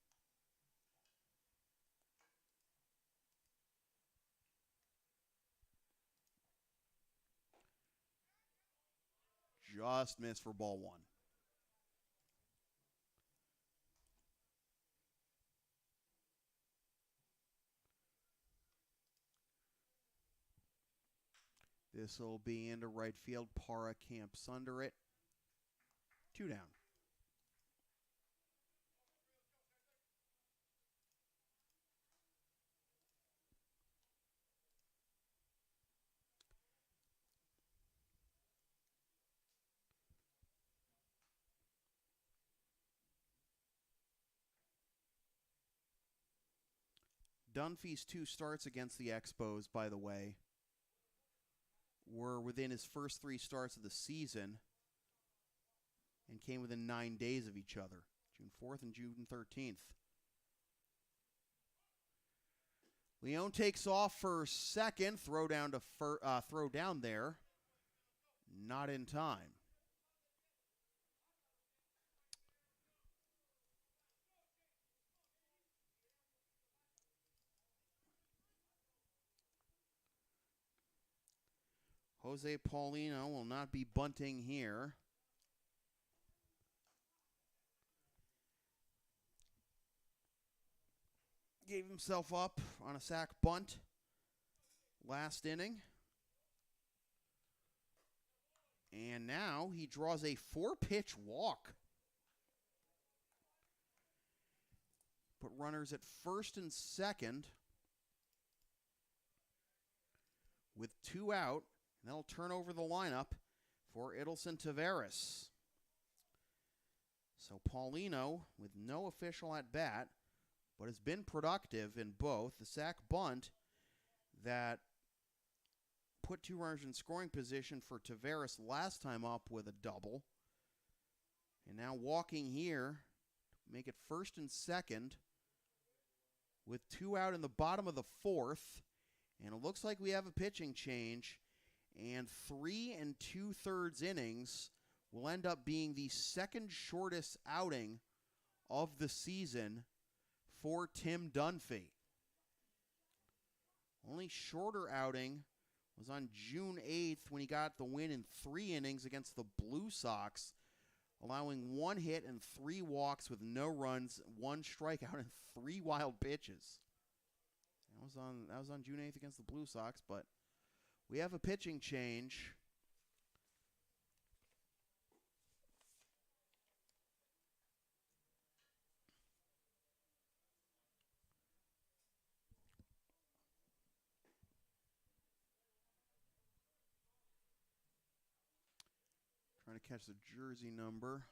Just missed for ball 1. This will be into right field. Parra camps under it. 2 down. Dunphy's 2 starts against the Expos, by the way, were within his first 3 starts of the season and came within 9 days of each other, June 4th and June 13th. Leone takes off for second, throw down there, not in time. Jose Paulino will not be bunting here. Gave himself up on a sac bunt last inning. And now he draws a 4-pitch walk. Put runners at first and second with 2 out. And that'll turn over the lineup for Idelson Taveras. So Paulino, with no official at bat, but has been productive in both. The sac bunt that put 2 runners in scoring position for Taveras last time up with a double. And now walking here, make it first and second with 2 out in the bottom of the 4th. And it looks like we have a pitching change. And 3 2/3 innings will end up being the second shortest outing of the season for Tim Dunphy. Only shorter outing was on June 8th when he got the win in 3 innings against the Blue Sox, allowing 1 hit and 3 walks with no runs, 1 strikeout, and 3 wild pitches. That was on June 8th against the Blue Sox, but we have a pitching change. Trying to catch the jersey number.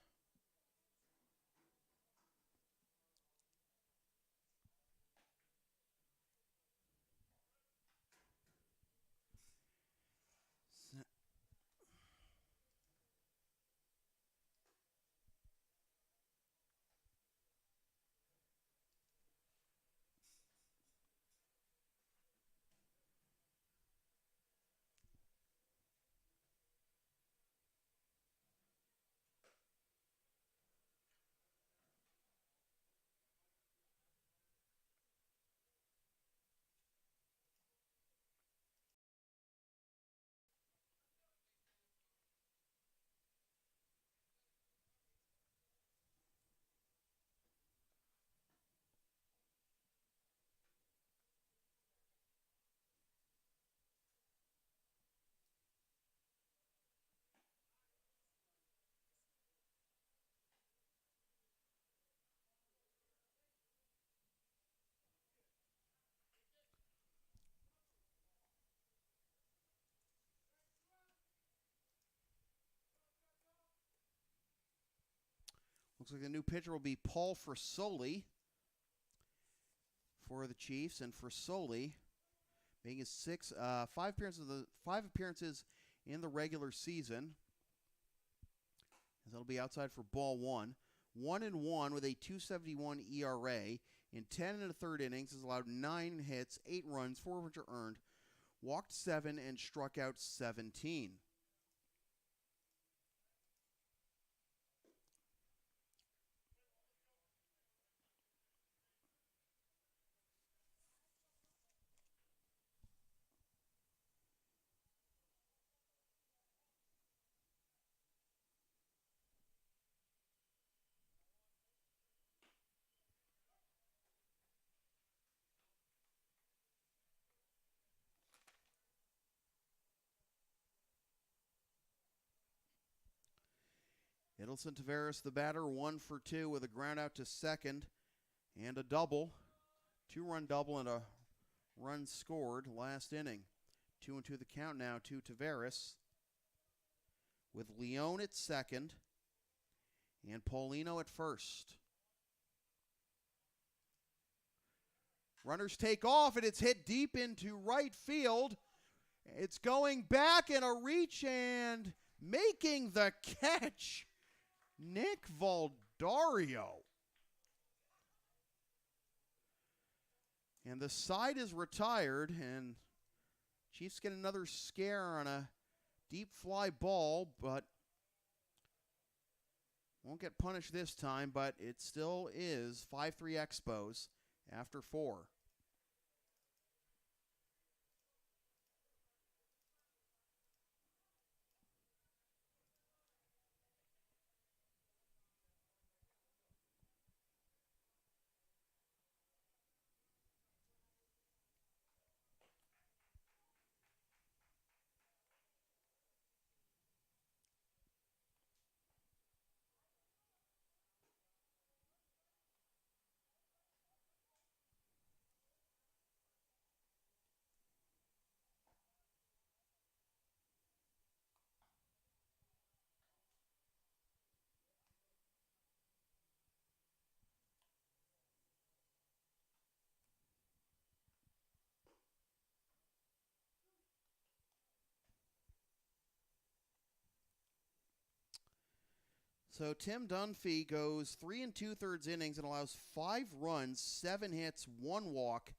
Looks like the new pitcher will be Paul Frasoli for the Chiefs, and Frasoli making his five appearances in the regular season. As that'll be outside for ball one. 1-1 with a 2.71 ERA in 10 1/3 innings. Has allowed 9 hits, 8 runs, 4 of which are earned, walked 7, and struck out 17. Middlesex Tavares, the batter, 1 for 2 with a ground out to second and a double. 2-run double and a run scored last inning. 2-2 the count now to Tavares, with Leone at second and Paulino at first. Runners take off, and it's hit deep into right field. It's going back in a reach and making the catch, Nick Valdario. And the side is retired, and Chiefs get another scare on a deep fly ball, but won't get punished this time, but it still is 5-3 Expos after 4. So Tim Dunphy goes 3 2/3 innings and allows 5 runs, 7 hits, 1 walk,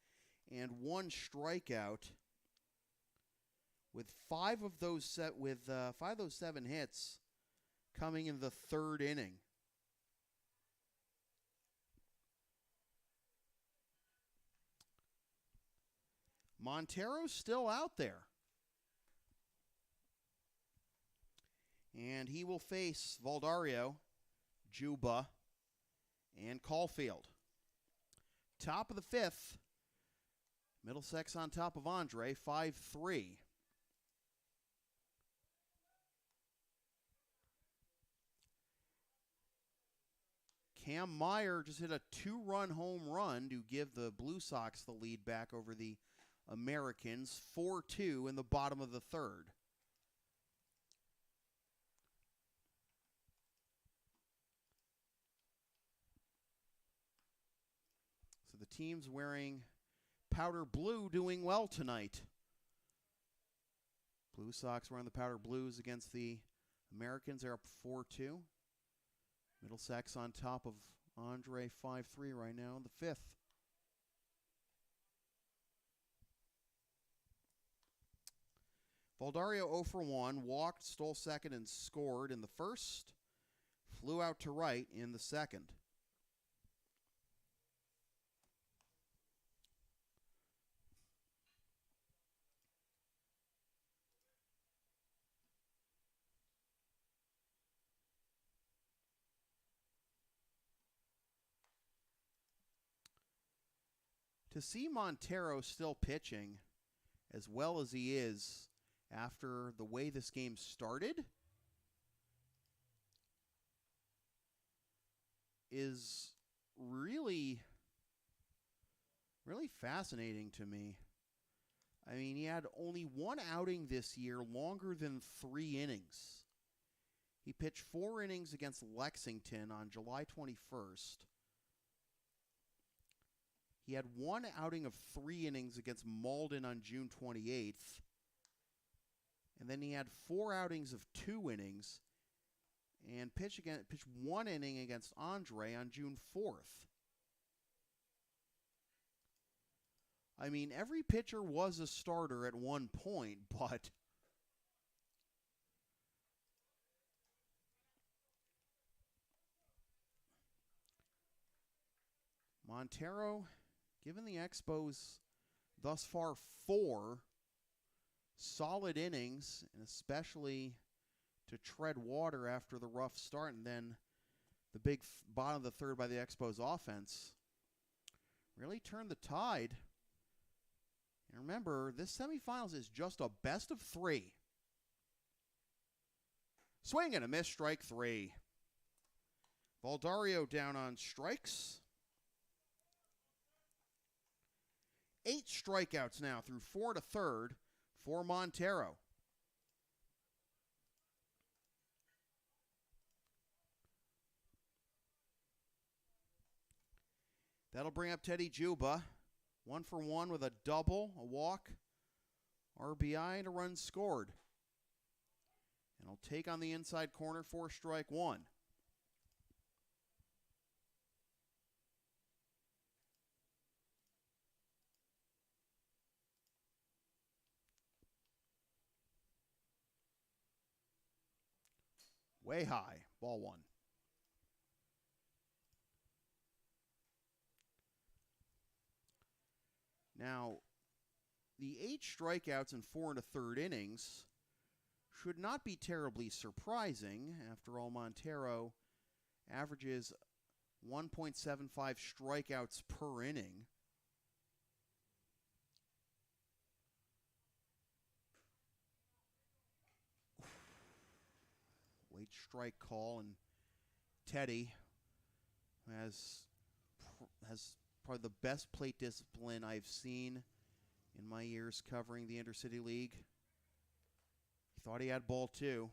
and 1 strikeout. With 5 of those 7 hits coming in the 3rd inning. Montero's still out there. And he will face Valdario, Juba, and Caulfield. Top of the 5th, Middlesex on top of Andre, 5-3. Cam Meyer just hit a 2-run home run to give the Blue Sox the lead back over the Americans, 4-2 in the bottom of the 3rd. So the teams wearing powder blue doing well tonight. Blue Sox wearing the powder blues against the Americans. They're up 4-2. Middlesex on top of Andre, 5-3 right now in the 5th. Valdario 0 for 1, walked, stole second, and scored in the 1st. Flew out to right in the 2nd. To see Montero still pitching as well as he is after the way this game started is really fascinating to me. I mean, he had only 1 outing this year longer than 3 innings. He pitched 4 innings against Lexington on July 21st. He had 1 outing of 3 innings against Malden on June 28th. And then he had 4 outings of 2 innings and pitched 1 inning against Andre on June 4th. I mean, every pitcher was a starter at one point, but Montero, given the Expos thus far 4 solid innings, and especially to tread water after the rough start and then the big bottom of the third by the Expos offense, really turned the tide. And remember, this semifinals is just a best of 3. Swing and a miss, strike 3. Valdario down on strikes. 8 strikeouts now through 4 to third for Montero. That'll bring up Teddy Juba. 1 for 1 with a double, a walk, RBI, and a run scored. And he'll take on the inside corner for strike 1. Way high, ball 1. Now, the 8 strikeouts in 4 1/3 innings should not be terribly surprising. After all, Montero averages 1.75 strikeouts per inning. Late strike call, and Teddy has probably the best plate discipline I've seen in my years covering the Intercity League. He thought he had ball 2,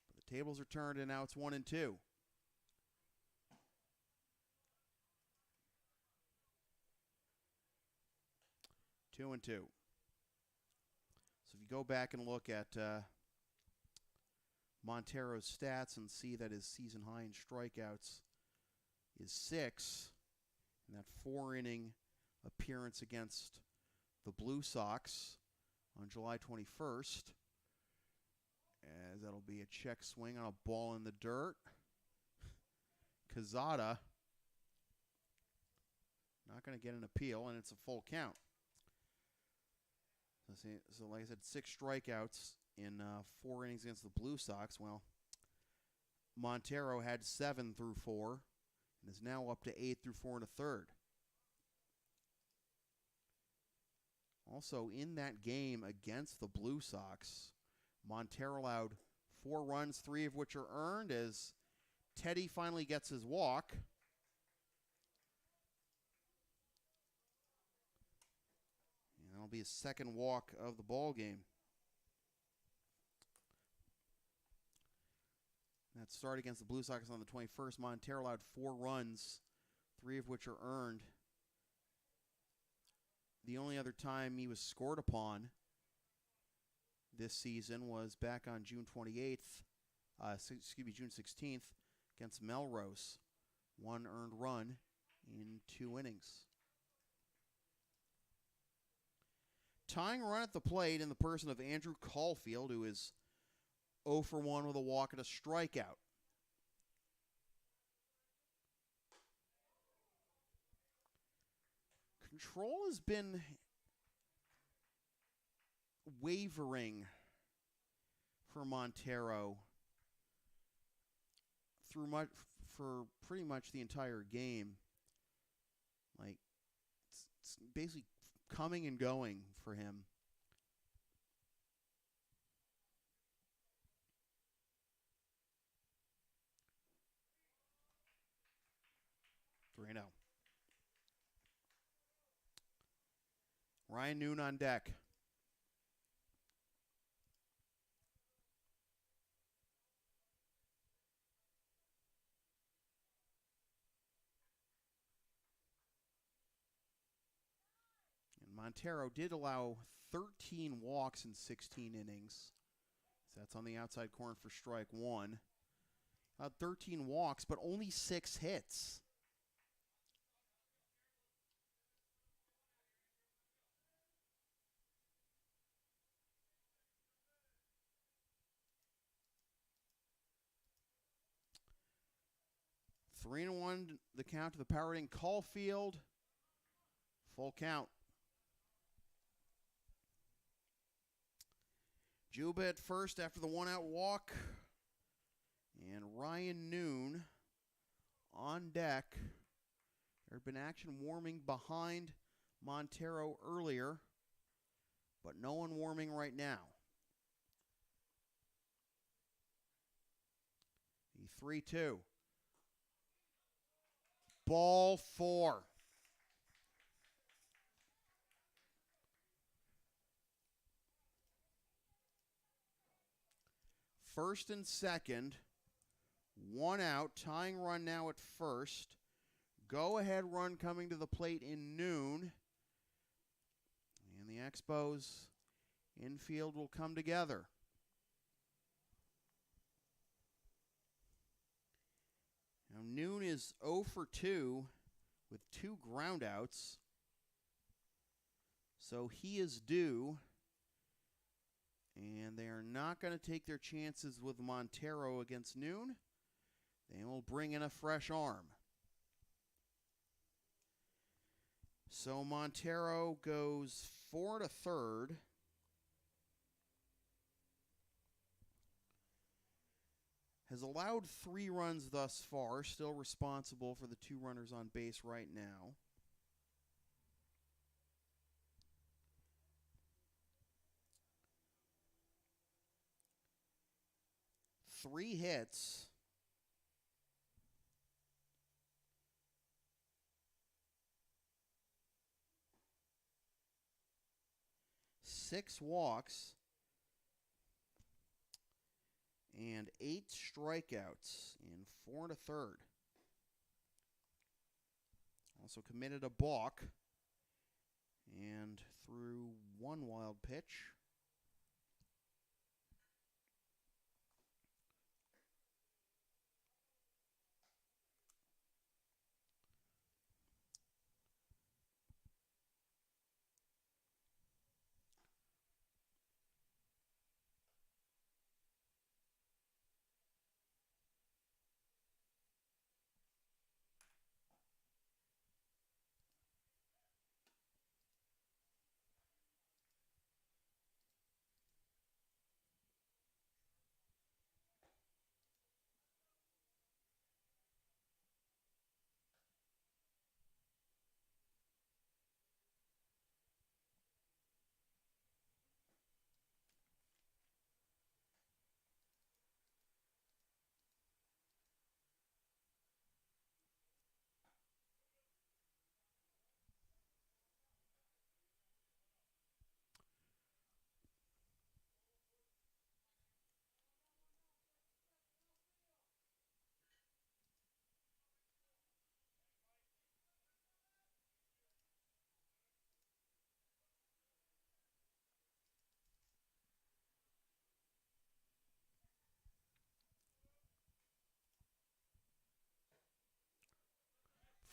but the tables are turned, and now it's 1-2. Two and two. So if you go back and look at Montero's stats and see that his season high in strikeouts is 6, and that 4-inning appearance against the Blue Sox on July 21st, as that'll be a check swing on a ball in the dirt. Cazada not going to get an appeal, and it's a full count. So like I said, 6 strikeouts in 4 innings against the Blue Sox. Well, Montero had 7 through 4 and is now up to 8 through 4 1/3. Also, in that game against the Blue Sox, Montero allowed 4 runs, 3 of which are earned, as Teddy finally gets his walk. And that'll be his second walk of the ball game. That start against the Blue Sox on the 21st, Montero allowed 4 runs, 3 of which are earned. The only other time he was scored upon this season was back on June 16th against Melrose. 1 earned run in 2 innings. Tying run at the plate in the person of Andrew Caulfield, who is 0 for 1 with a walk and a strikeout. Control has been wavering for Montero for pretty much the entire game. Like, it's basically coming and going for him. Ryan Noon on deck. Montero did allow 13 walks in 16 innings. So that's on the outside corner for strike one. 13 walks, but only 6 hits. Three and one, the count to the power hitting Caulfield. Full count. Juba at first after the one-out walk. And Ryan Noon on deck. There had been action warming behind Montero earlier, but no one warming right now. The 3-2. Ball 4. First and second. One out. Tying run now at first. Go-ahead run coming to the plate in Noon. And the Expos infield will come together. Now Noon is 0 for 2 with 2 groundouts. So he is due. And they are not going to take their chances with Montero against Noon. They will bring in a fresh arm. So Montero goes 4 to third. Has allowed 3 runs thus far, still responsible for the 2 runners on base right now. Three hits. Six walks. And 8 strikeouts in 4 to third. Also committed a balk. And threw 1 wild pitch.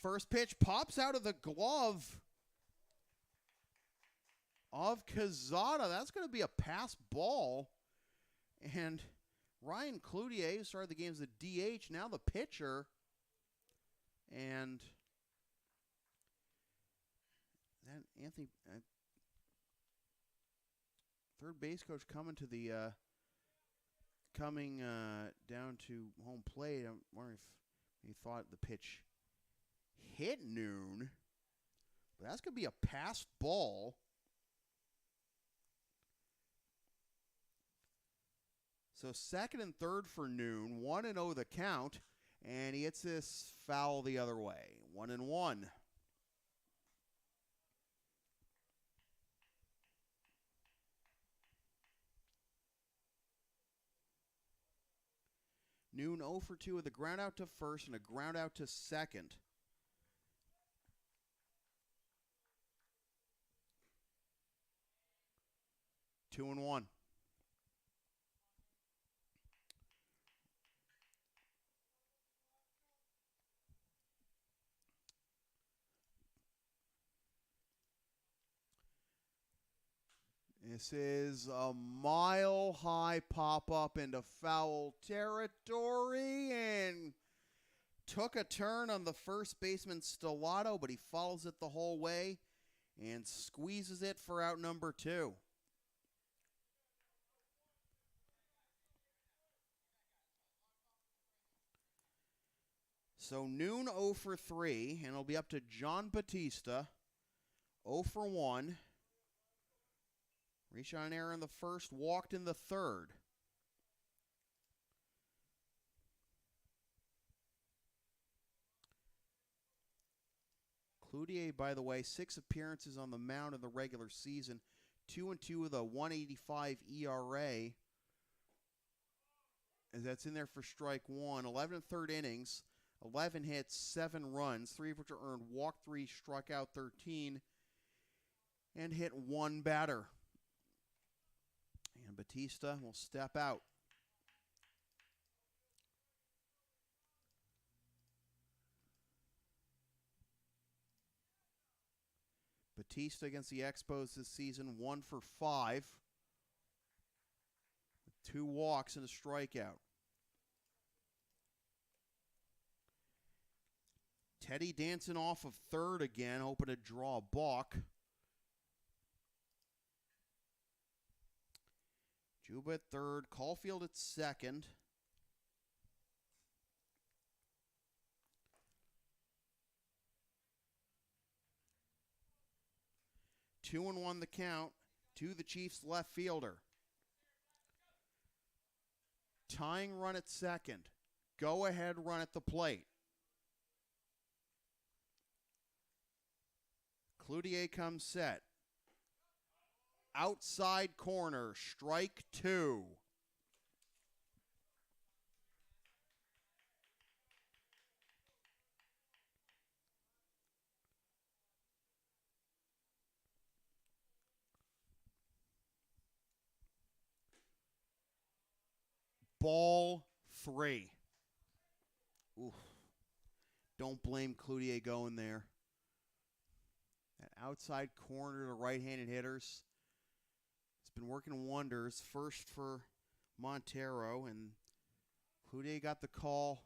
First pitch pops out of the glove of Quezada. That's going to be a pass ball. And Ryan Cloutier, who started the game as a DH, now the pitcher. And then Anthony, third base coach coming to the down to home plate. I'm wondering if he thought the pitch hit Noon, but that's going to be a passed ball. So second and third for Noon, 1-0 the count, and he hits this foul the other way, 1-1. Noon 0 for 2 with a ground out to first and a ground out to second. 2-1. This is a mile-high pop-up into foul territory and took a turn on the first baseman Stellato, but he follows it the whole way and squeezes it for out number 2. So Noon 0 for 3, and it'll be up to John Batista. 0 for 1. Reach on error in the first, walked in the third. Cloutier, by the way, 6 appearances on the mound in the regular season, 2-2 with a 1.85 ERA. As that's in there for strike 1. 11 third innings, 11 hits, 7 runs, 3 of which are earned, walked 3, struck out 13, and hit 1 batter. And Batista will step out. Batista against the Expos this season, 1 for 5. With 2 walks and a strikeout. Teddy dancing off of third again, hoping to draw a balk. Juba at third, Caulfield at second. Two and 1 the count to the Chiefs left fielder. Tying run at second. Go ahead run at the plate. Cloutier comes set. Outside corner, strike 2. Ball 3. Oof. Don't blame Cloutier going there. That outside corner to right-handed hitters. It's been working wonders. First for Montero, and Cloutier got the call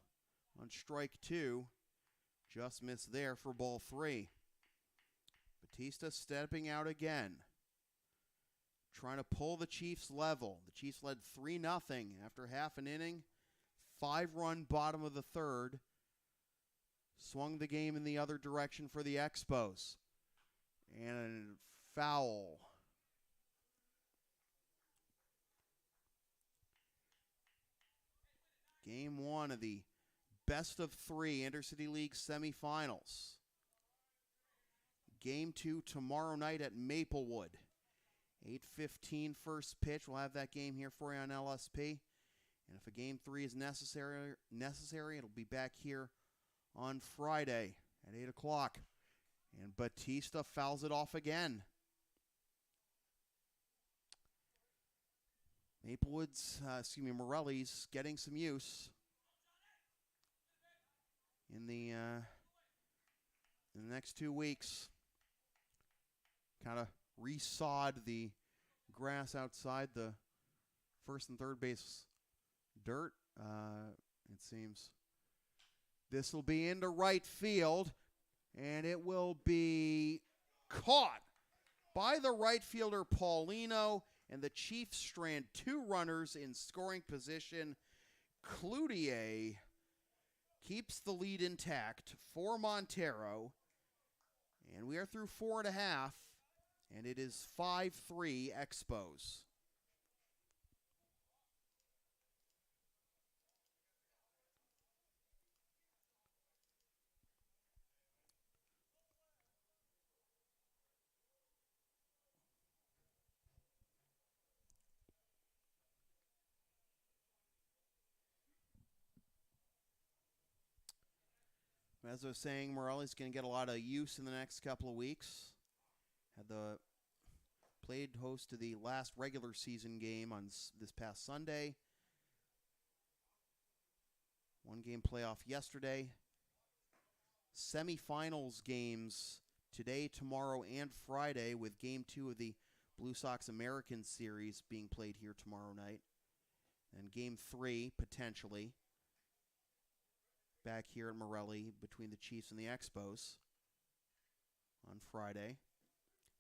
on strike 2. Just missed there for ball 3. Batista stepping out again. Trying to pull the Chiefs level. The Chiefs led 3-0 after half an inning. 5-run bottom of the third. Swung the game in the other direction for the Expos. And foul. Game 1 of the best of 3 Intercity League semifinals. Game 2 tomorrow night at Maplewood. 8:15 first pitch. We'll have that game here for you on LSP. And if a game 3 is necessary, it'll be back here on Friday at 8 o'clock. And Batista fouls it off again. Morelli's getting some use in the next 2 weeks. Kind of resawed the grass outside the first and third base dirt, it seems. This will be into right field, and it will be caught by the right fielder Paulino, and the Chiefs strand 2 runners in scoring position. Cloutier keeps the lead intact for Montero, and we are through 4.5. And it is 5-3 Expos. As I was saying, Morelli's going to get a lot of use in the next couple of weeks. played host to the last regular season game on this past Sunday. One-game playoff yesterday. Semifinals games today, tomorrow, and Friday, with Game 2 of the Blue Sox American Series being played here tomorrow night. And Game 3, potentially, back here at Morelli between the Chiefs and the Expos on Friday.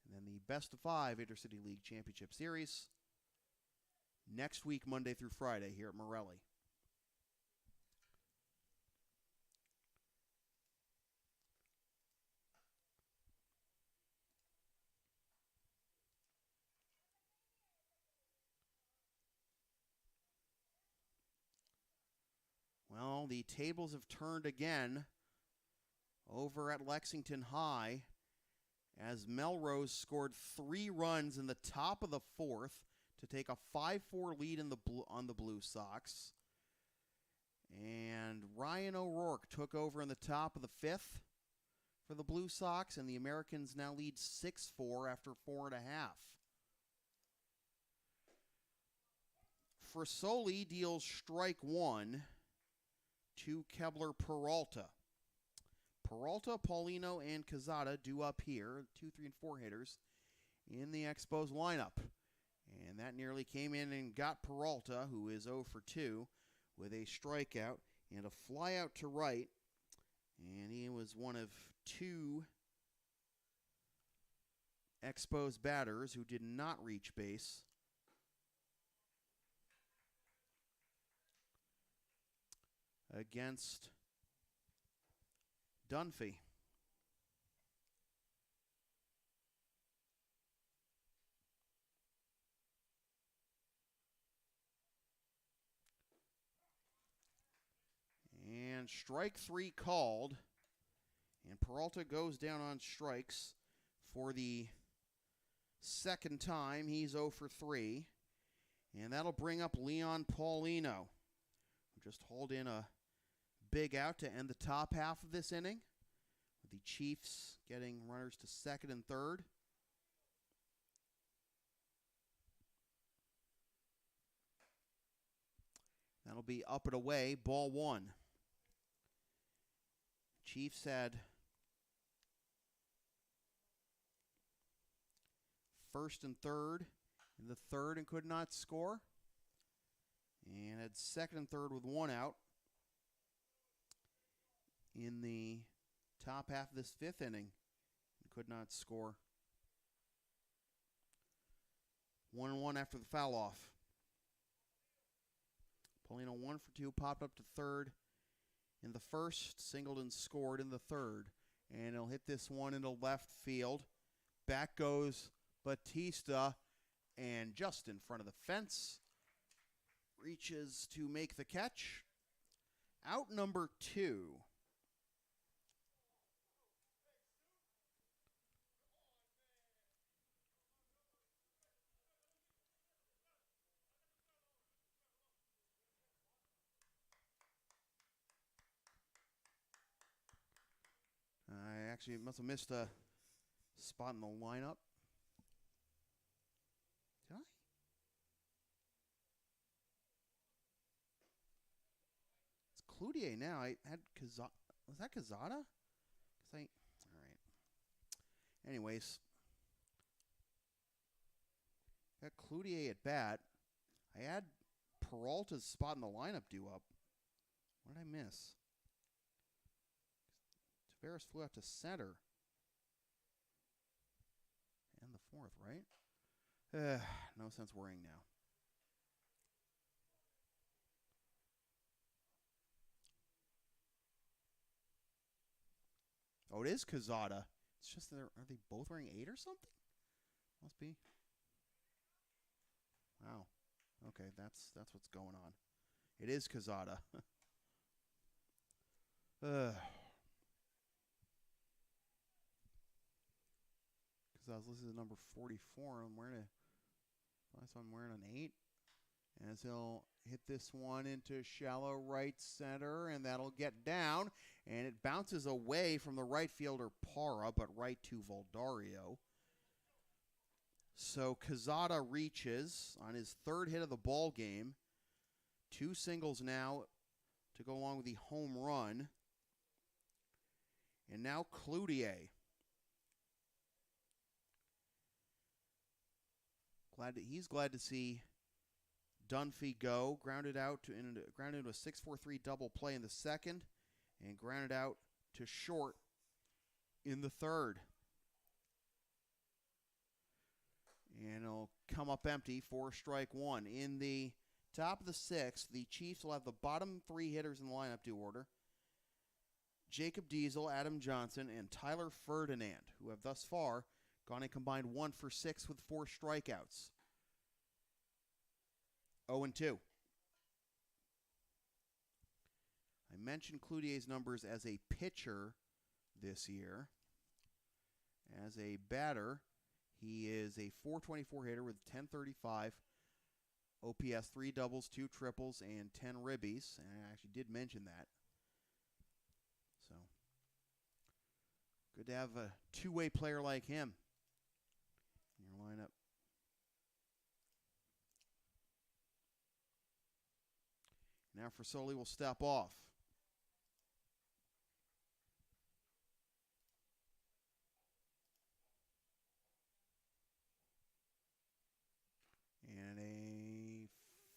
And then the best of 5 Intercity League Championship Series next week, Monday through Friday, here at Morelli. Well, the tables have turned again over at Lexington High as Melrose scored 3 runs in the top of the 4th to take a 5-4 lead on the Blue Sox. And Ryan O'Rourke took over in the top of the 5th for the Blue Sox, and the Americans now lead 6-4 after 4.5. Frisoli deals strike 1 to Kebler Peralta. Peralta, Paulino, and Cazada due up here, 2, 3, and 4 hitters in the Expos lineup. And that nearly came in and got Peralta, who is 0 for 2, with a strikeout and a fly out to right. And he was one of 2 Expos batters who did not reach base. Against Dunphy. And strike 3 called. And Peralta goes down on strikes for the second time. He's 0 for 3. And that'll bring up Leon Paulino, who just hauled in a big out to end the top half of this inning, with the Chiefs getting runners to second and third. That'll be up and away, ball 1. Chiefs had first and third in the third and could not score, and had second and third with 1 out in the top half of this 5th inning and could not score. 1-1 after the foul off. Paulino 1 for 2, popped up to third in the first, singled and scored in the third. And he'll hit this one into left field. Back goes Batista, and just in front of the fence, reaches to make the catch. Out number 2. I actually must have missed a spot in the lineup. Did I? It's Cloutier now. I had Cazada. Was that Cazada? All right. Anyways, got Cloutier at bat. I had Peralta's spot in the lineup due up. What did I miss? Tavares flew out to center. And the 4th, right? No sense worrying now. Oh, it is Cazada. It's just are they both wearing 8 or something? Must be. Wow. Okay, that's what's going on. It is Cazada. Because I was listening to number 44. I'm wearing an 8. As he'll hit this one into shallow right center, and that'll get down. And it bounces away from the right fielder Parra, but right to Voldario. So Cazada reaches on his third hit of the ball game. 2 singles now to go along with the home run. And now Cloutier. He's glad to see Dunphy go. Grounded into a 6-4-3 double play in the second, and grounded out to short in the third. And it'll come up empty for strike one. In the top of the sixth, the Chiefs will have the bottom 3 hitters in the lineup due order. Jacob Diesel, Adam Johnson, and Tyler Ferdinand, who have thus far gone a combined 1 for 6 with 4 strikeouts. 0-2. I mentioned Cloutier's numbers as a pitcher this year. As a batter, he is a .424 hitter with 1035, OPS 3 doubles, 2 triples, and 10 ribbies. And I actually did mention that. So, good to have a two-way player like him in your lineup. Now Frasoli will step off. And a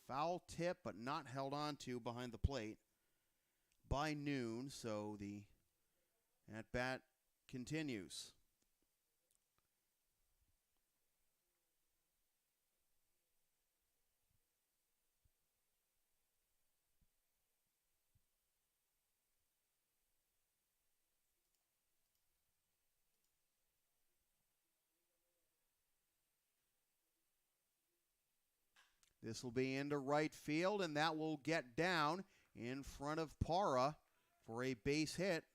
foul tip, but not held on to behind the plate by Noon. So the at-bat continues. This will be into right field, and that will get down in front of Parra for a base hit.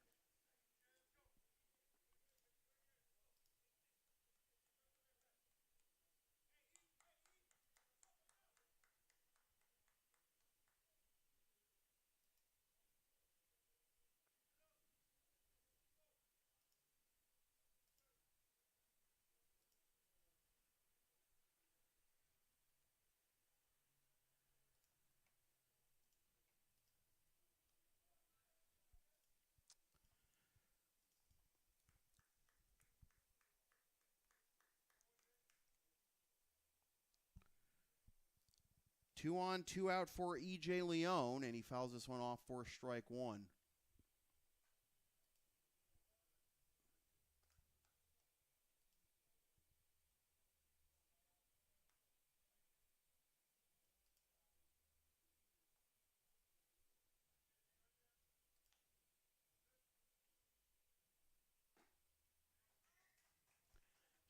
Two on, 2 out for E.J. Leone, and he fouls this one off for strike one.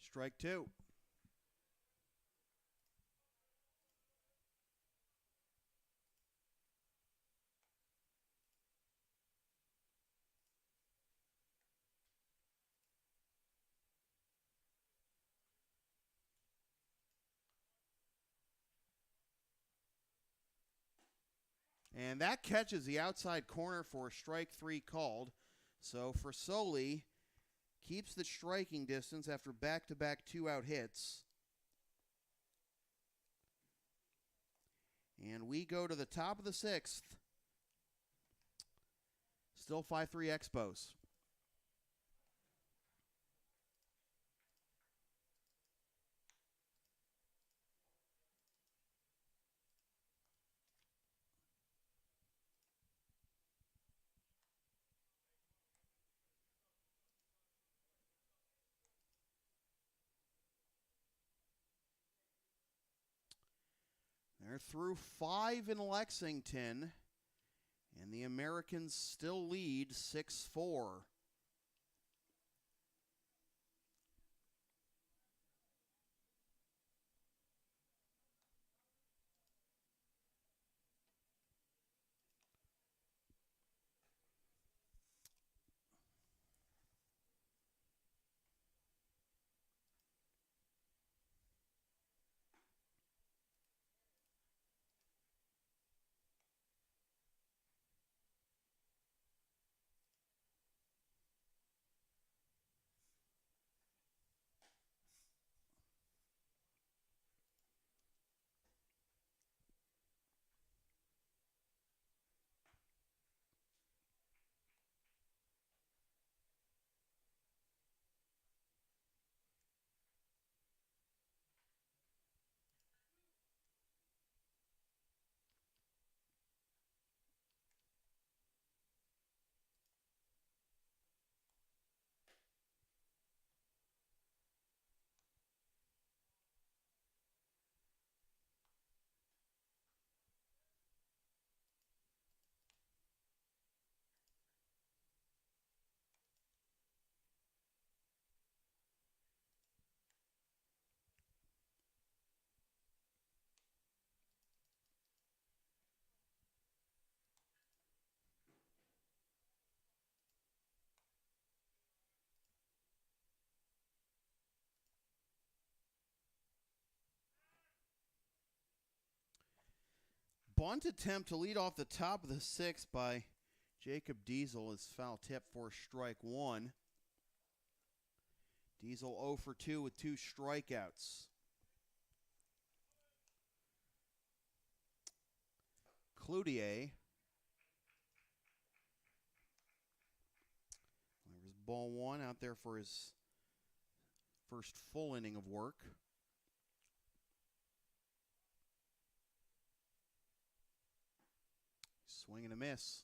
Strike two. And that catches the outside corner for strike three called. So Frasoli keeps the striking distance after back-to-back 2-out hits. And we go to the top of the sixth. Still 5-3 Expos. They're through 5 in Lexington, and the Americans still lead 6-4. bunt attempt to lead off the top of the sixth by Jacob Diesel is foul tip for strike one. Diesel 0 for 2 with 2 strikeouts. Cloutier. There's ball one out there for his first full inning of work. Swing and a miss.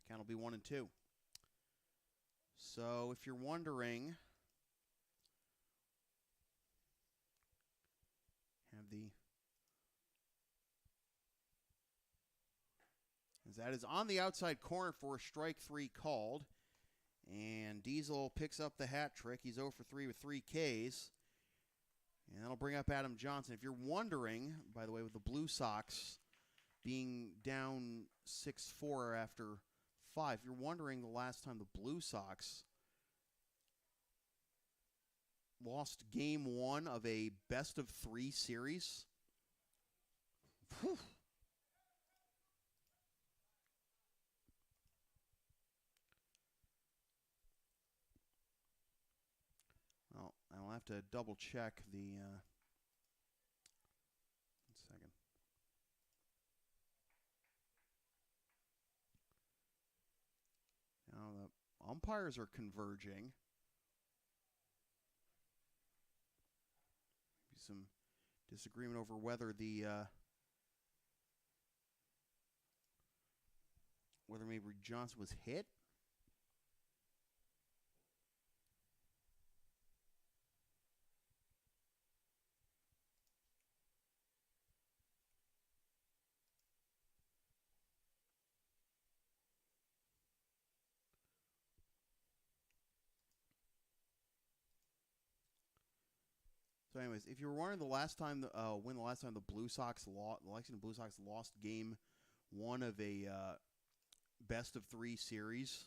Count will be 1-2. So if you're wondering, as that is on the outside corner for strike 3 called. And Diesel picks up the hat trick. He's 0 for 3 with 3 Ks. And that'll bring up Adam Johnson. If you're wondering, by the way, with the Blue Sox being down 6-4 after 5, if you're wondering the last time the Blue Sox lost game 1 of a best-of-3 series. Whew. Well, I'll have to double-check the... 1 second. Now the umpires are converging. Some disagreement over whether whether maybe Johnson was hit. So, anyways, if you were wondering the last time, when the last time the Blue Sox lost, the Lexington Blue Sox lost game 1 of a best-of-3 series,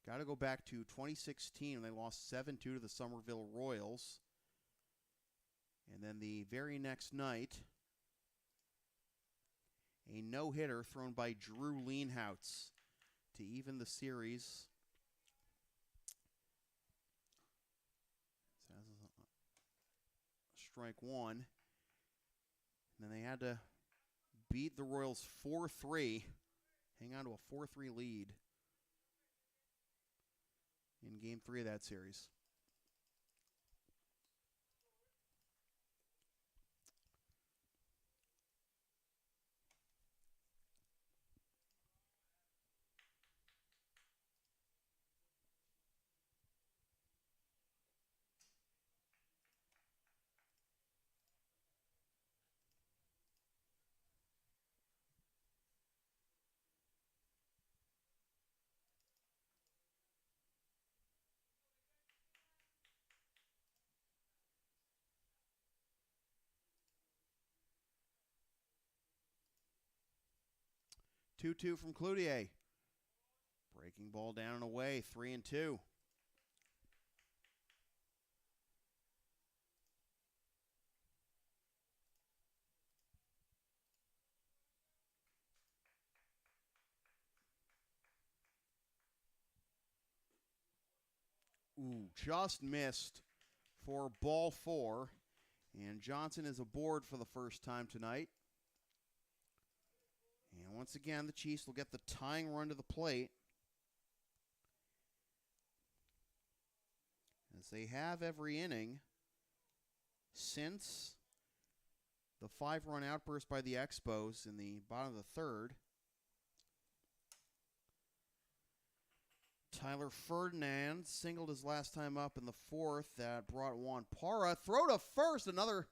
got to go back to 2016 when they lost 7-2 to the Somerville Royals. And then the very next night, a no-hitter thrown by Drew Leanhoutz to even the series. Strike 1. And then they had to beat the Royals 4-3, hang on to a 4-3 lead in Game 3 of that series. Two from Cloutier. Breaking ball down and away, 3-2. Ooh, just missed for ball 4. And Johnson is aboard for the first time tonight. And once again, the Chiefs will get the tying run to the plate, as they have every inning since the 5-run outburst by the Expos in the bottom of the 3rd. Tyler Ferdinand singled his last time up in the 4th. That brought Juan Parra. Throw to first. Another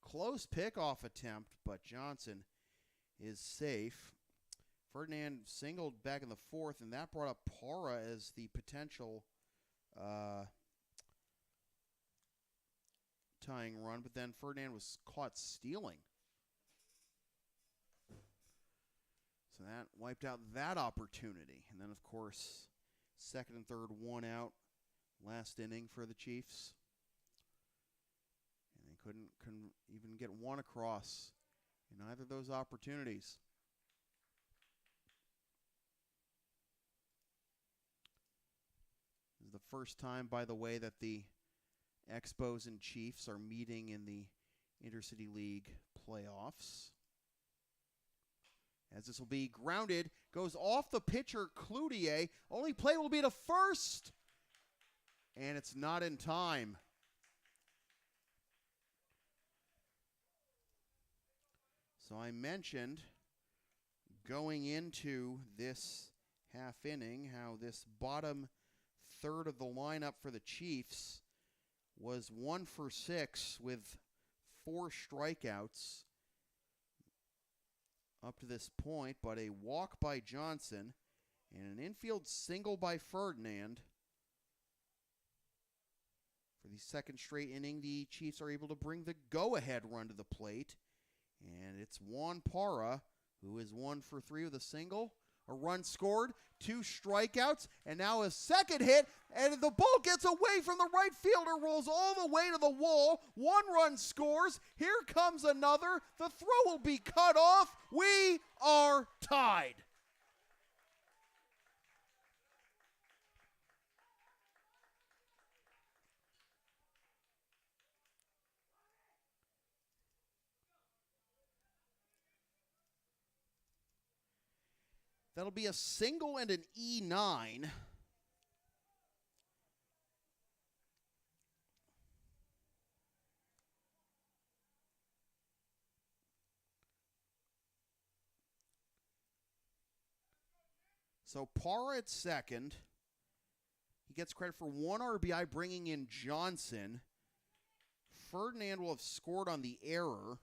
close pickoff attempt, but Johnson is safe. Ferdinand singled back in the 4th, and that brought up Parra as the potential tying run, but then Ferdinand was caught stealing. So that wiped out that opportunity. And then, of course, 2nd and 3rd, 1 out, last inning for the Chiefs. And then Couldn't even get one across in either of those opportunities. This is the first time, by the way, that the Expos and Chiefs are meeting in the Intercity League playoffs. As this will be grounded, goes off the pitcher, Cloutier. Only play will be to first. And it's not in time. So I mentioned going into this half inning how this bottom third of the lineup for the Chiefs was 1 for 6 with 4 strikeouts up to this point, but a walk by Johnson and an infield single by Ferdinand. For the second straight inning, the Chiefs are able to bring the go-ahead run to the plate. And it's Juan Parra, who is 1 for 3 with a single. A run scored, 2 strikeouts, and now a second hit. And the ball gets away from the right fielder, rolls all the way to the wall. 1 run scores. Here comes another. The throw will be cut off. We are tied. That'll be a single and an E9. So Parra at second. He gets credit for 1 RBI, bringing in Johnson. Ferdinand will have scored on the error.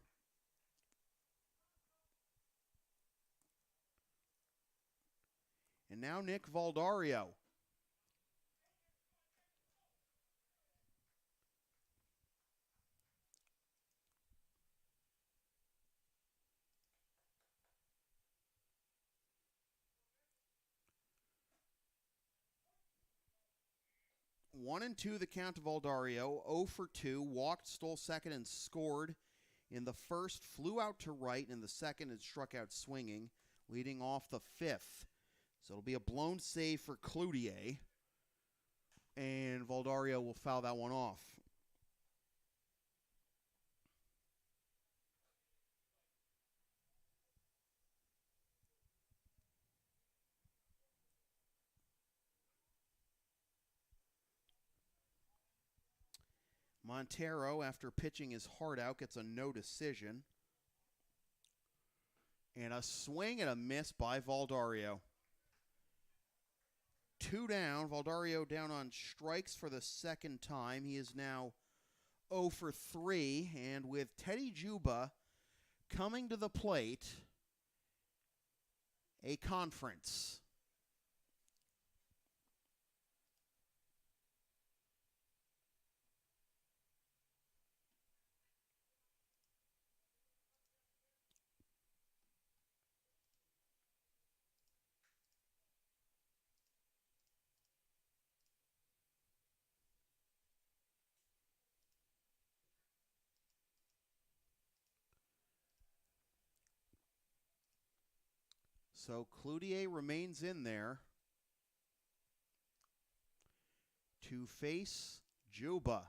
And now Nick Valdario. One and two the count to Valdario. 0 for 2. Walked, stole second, and scored in the first. Flew out to right in the second and struck out swinging, leading off the fifth. So it'll be a blown save for Cloutier. And Valdario will foul that one off. Montero, after pitching his heart out, gets a no decision. And a swing and a miss by Valdario. 2 down. Valdario down on strikes for the second time. He is now 0 for 3. And with Teddy Juba coming to the plate, a conference. So Cloutier remains in there to face Juba.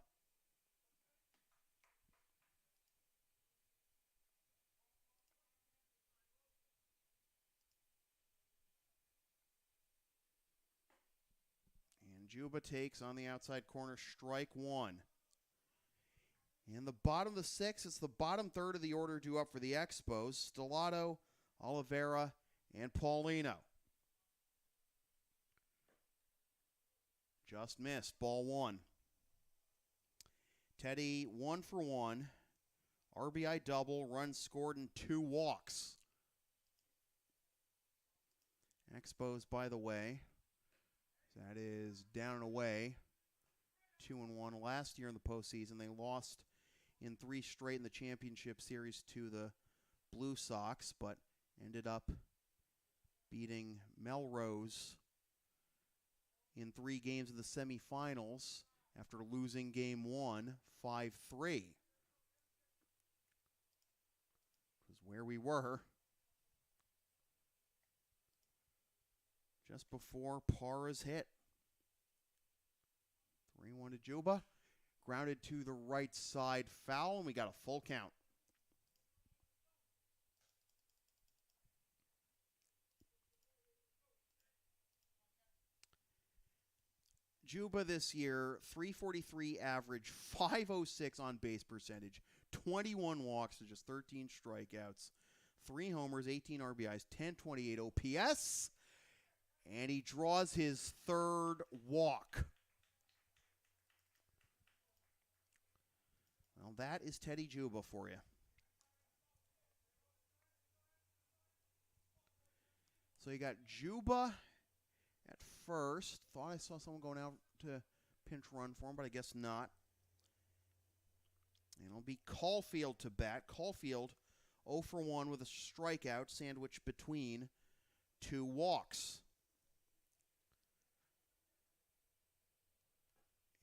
And Juba takes on the outside corner, strike 1. In the bottom of the 6th, it's the bottom third of the order due up for the Expos. Stellato, Oliveira, and Paulino. Just missed. Ball 1. Teddy 1 for 1. RBI double. Runs scored and 2 walks. Expos, by the way, that is down and away. 2-1 last year in the postseason. They lost in 3 straight in the championship series to the Blue Sox, but ended up beating Melrose in 3 games of the semifinals after losing game 1, 5-3. where we were just before par is hit. 3-1 to Juba. Grounded to the right side foul, and we got a full count. Juba this year, 343 average, 506 on base percentage, 21 walks to just 13 strikeouts, 3 homers, 18 RBIs, 1028 OPS, and he draws his 3rd walk. Well, that is Teddy Juba for you. So you got Juba at first. Thought I saw someone going out to pinch run for him, but I guess not. And it'll be Caulfield to bat. Caulfield 0 for 1 with a strikeout sandwiched between 2 walks.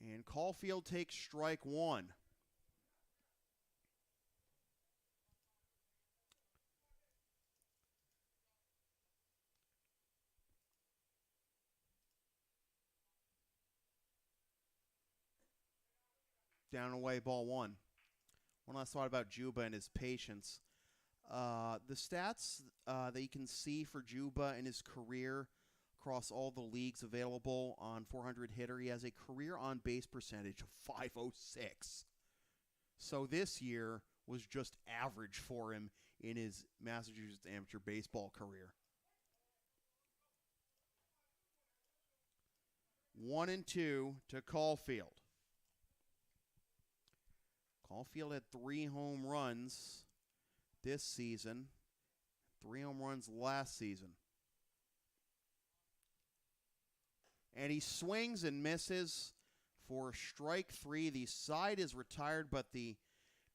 And Caulfield takes strike 1. Down and away, ball 1. One last thought about Juba and his patience. The stats that you can see for Juba in his career across all the leagues available on 400 hitter, he has a career on base percentage of 506. So this year was just average for him in his Massachusetts amateur baseball career. 1-2 to Caulfield. Caulfield had 3 home runs this season, 3 home runs last season. And he swings and misses for strike 3. The side is retired, but the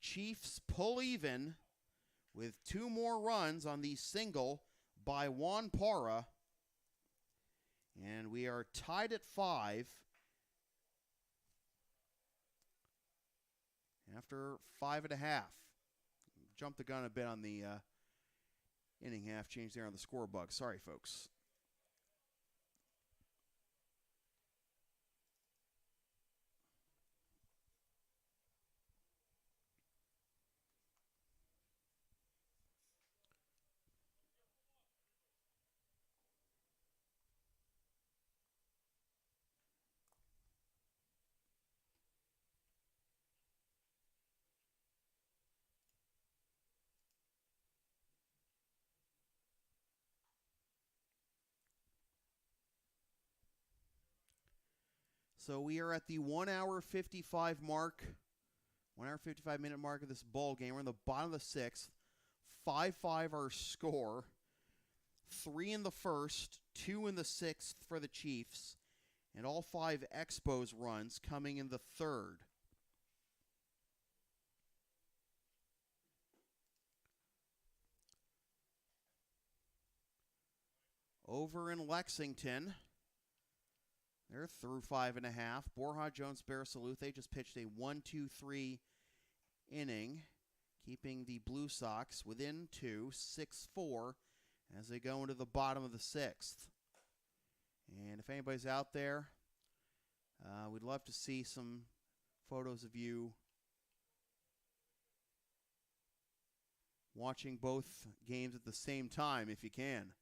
Chiefs pull even with 2 more runs on the single by Juan Parra. And we are tied at 5. After 5.5. Jumped the gun a bit on the inning half change there on the score bug. Sorry, folks. So we are at the 1 hour 55 mark, 1 hour 55 minute mark of this ball game. We're in the bottom of the 6th. 5-5 our score. 3 in the first, 2 in the 6th for the Chiefs, and all 5 Expos runs coming in the 3rd. Over in Lexington, they're through 5.5. Borja Jones Barasaluthe just pitched a 1-2-3 inning, keeping the Blue Sox within 2, 6-4, as they go into the bottom of the 6th. And if anybody's out there, we'd love to see some photos of you watching both games at the same time if you can.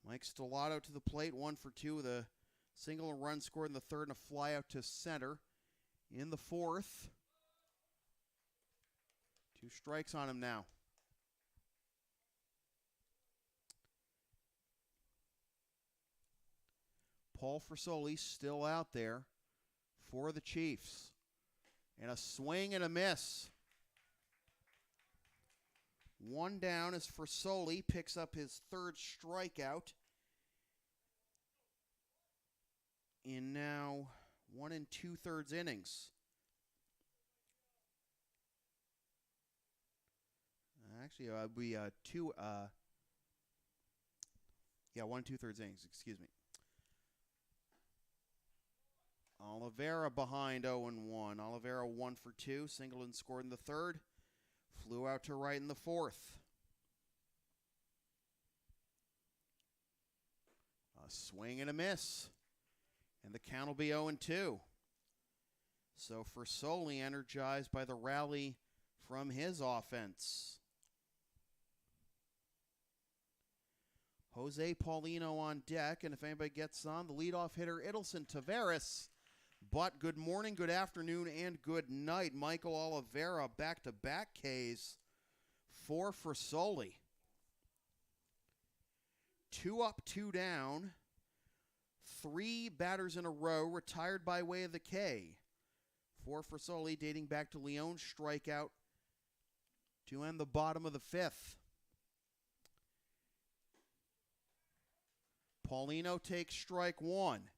Mike Stellato to the plate, 1 for 2 with a single run scored in the 3rd and a fly out to center. In the 4th, 2 strikes on him now. Paul Frisoli still out there for the Chiefs. And a swing and a miss. One down as Frisoli picks up his third strikeout. In now 1 2/3 innings. Actually, we 1 2/3 innings. Excuse me. Oliveira behind 0-1. Oliveira 1 for 2. Singleton scored in the third. Flew out to right in the fourth. A swing and a miss. And the count will be 0-2. So Frisoli energized by the rally from his offense. Jose Paulino on deck, and if anybody gets on, the leadoff hitter, Idelson Taveras. But good morning, good afternoon, and good night. Michael Oliveira back-to-back Ks for Frisoli. 2 up, 2 down. 3 batters in a row retired by way of the K for Frisoli, dating back to Leon's strikeout to end the bottom of the 5th. Paulino takes strike 1.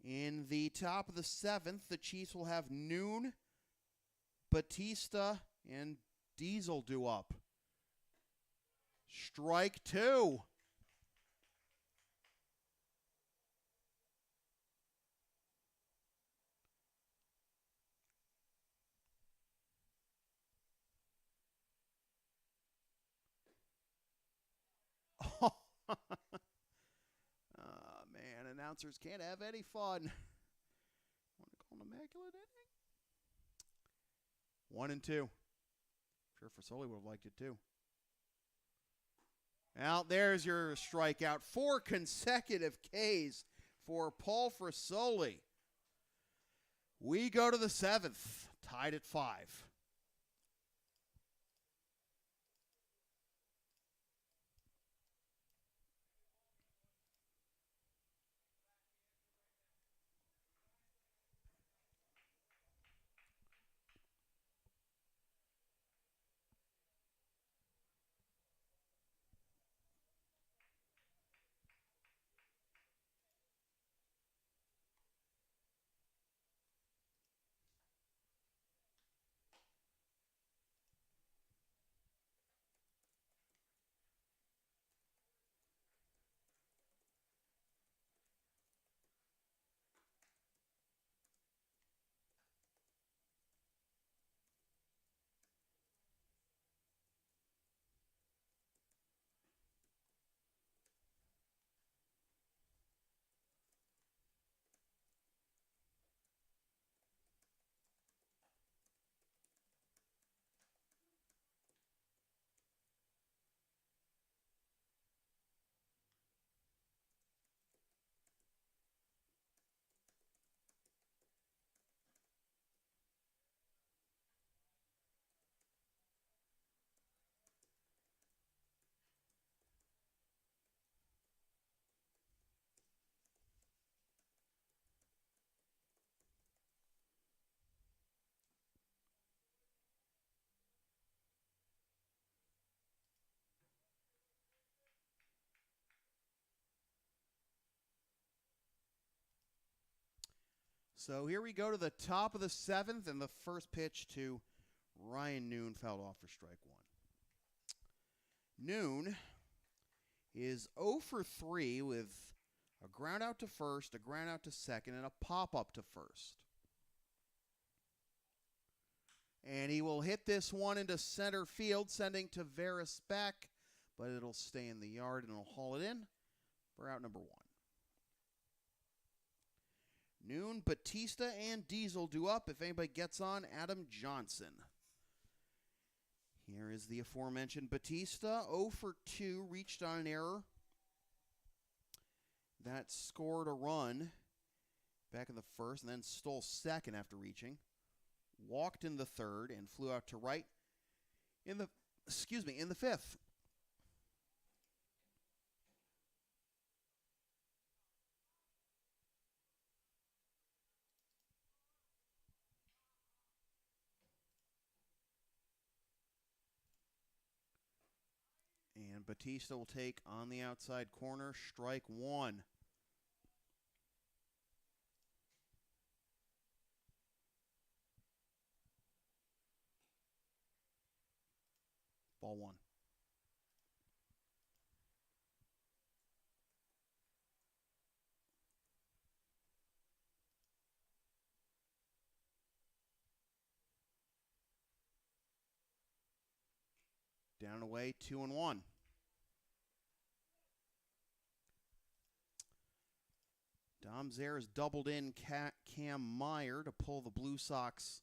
In the top of the 7th, the Chiefs will have Noon, Batista, and Diesel due up. Strike 2. Oh, man, announcers can't have any fun. Want to call an immaculate inning? 1 and 2. Sure, Frisoli would have liked it too. Out there's your strikeout. 4 consecutive Ks for Paul Frisoli. We go to the 7th, tied at 5. So here we go to the top of the 7th, and the first pitch to Ryan Noon fouled off for strike 1. Noon is 0 for 3 with a ground out to first, a ground out to second, and a pop-up to first. And he will hit this one into center field, sending Taveras back, but it'll stay in the yard and he'll haul it in for out number 1. Noon, Batista, and Diesel due up. If anybody gets on, Adam Johnson. Here is the aforementioned Batista. 0 for 2, reached on an error. That scored a run back in the first and then stole second after reaching. Walked in the third and flew out to right in the 5th. Batista will take on the outside corner, strike one. Ball one. Down and away, 2-1. Dom Zayres doubled in Cam Meyer to pull the Blue Sox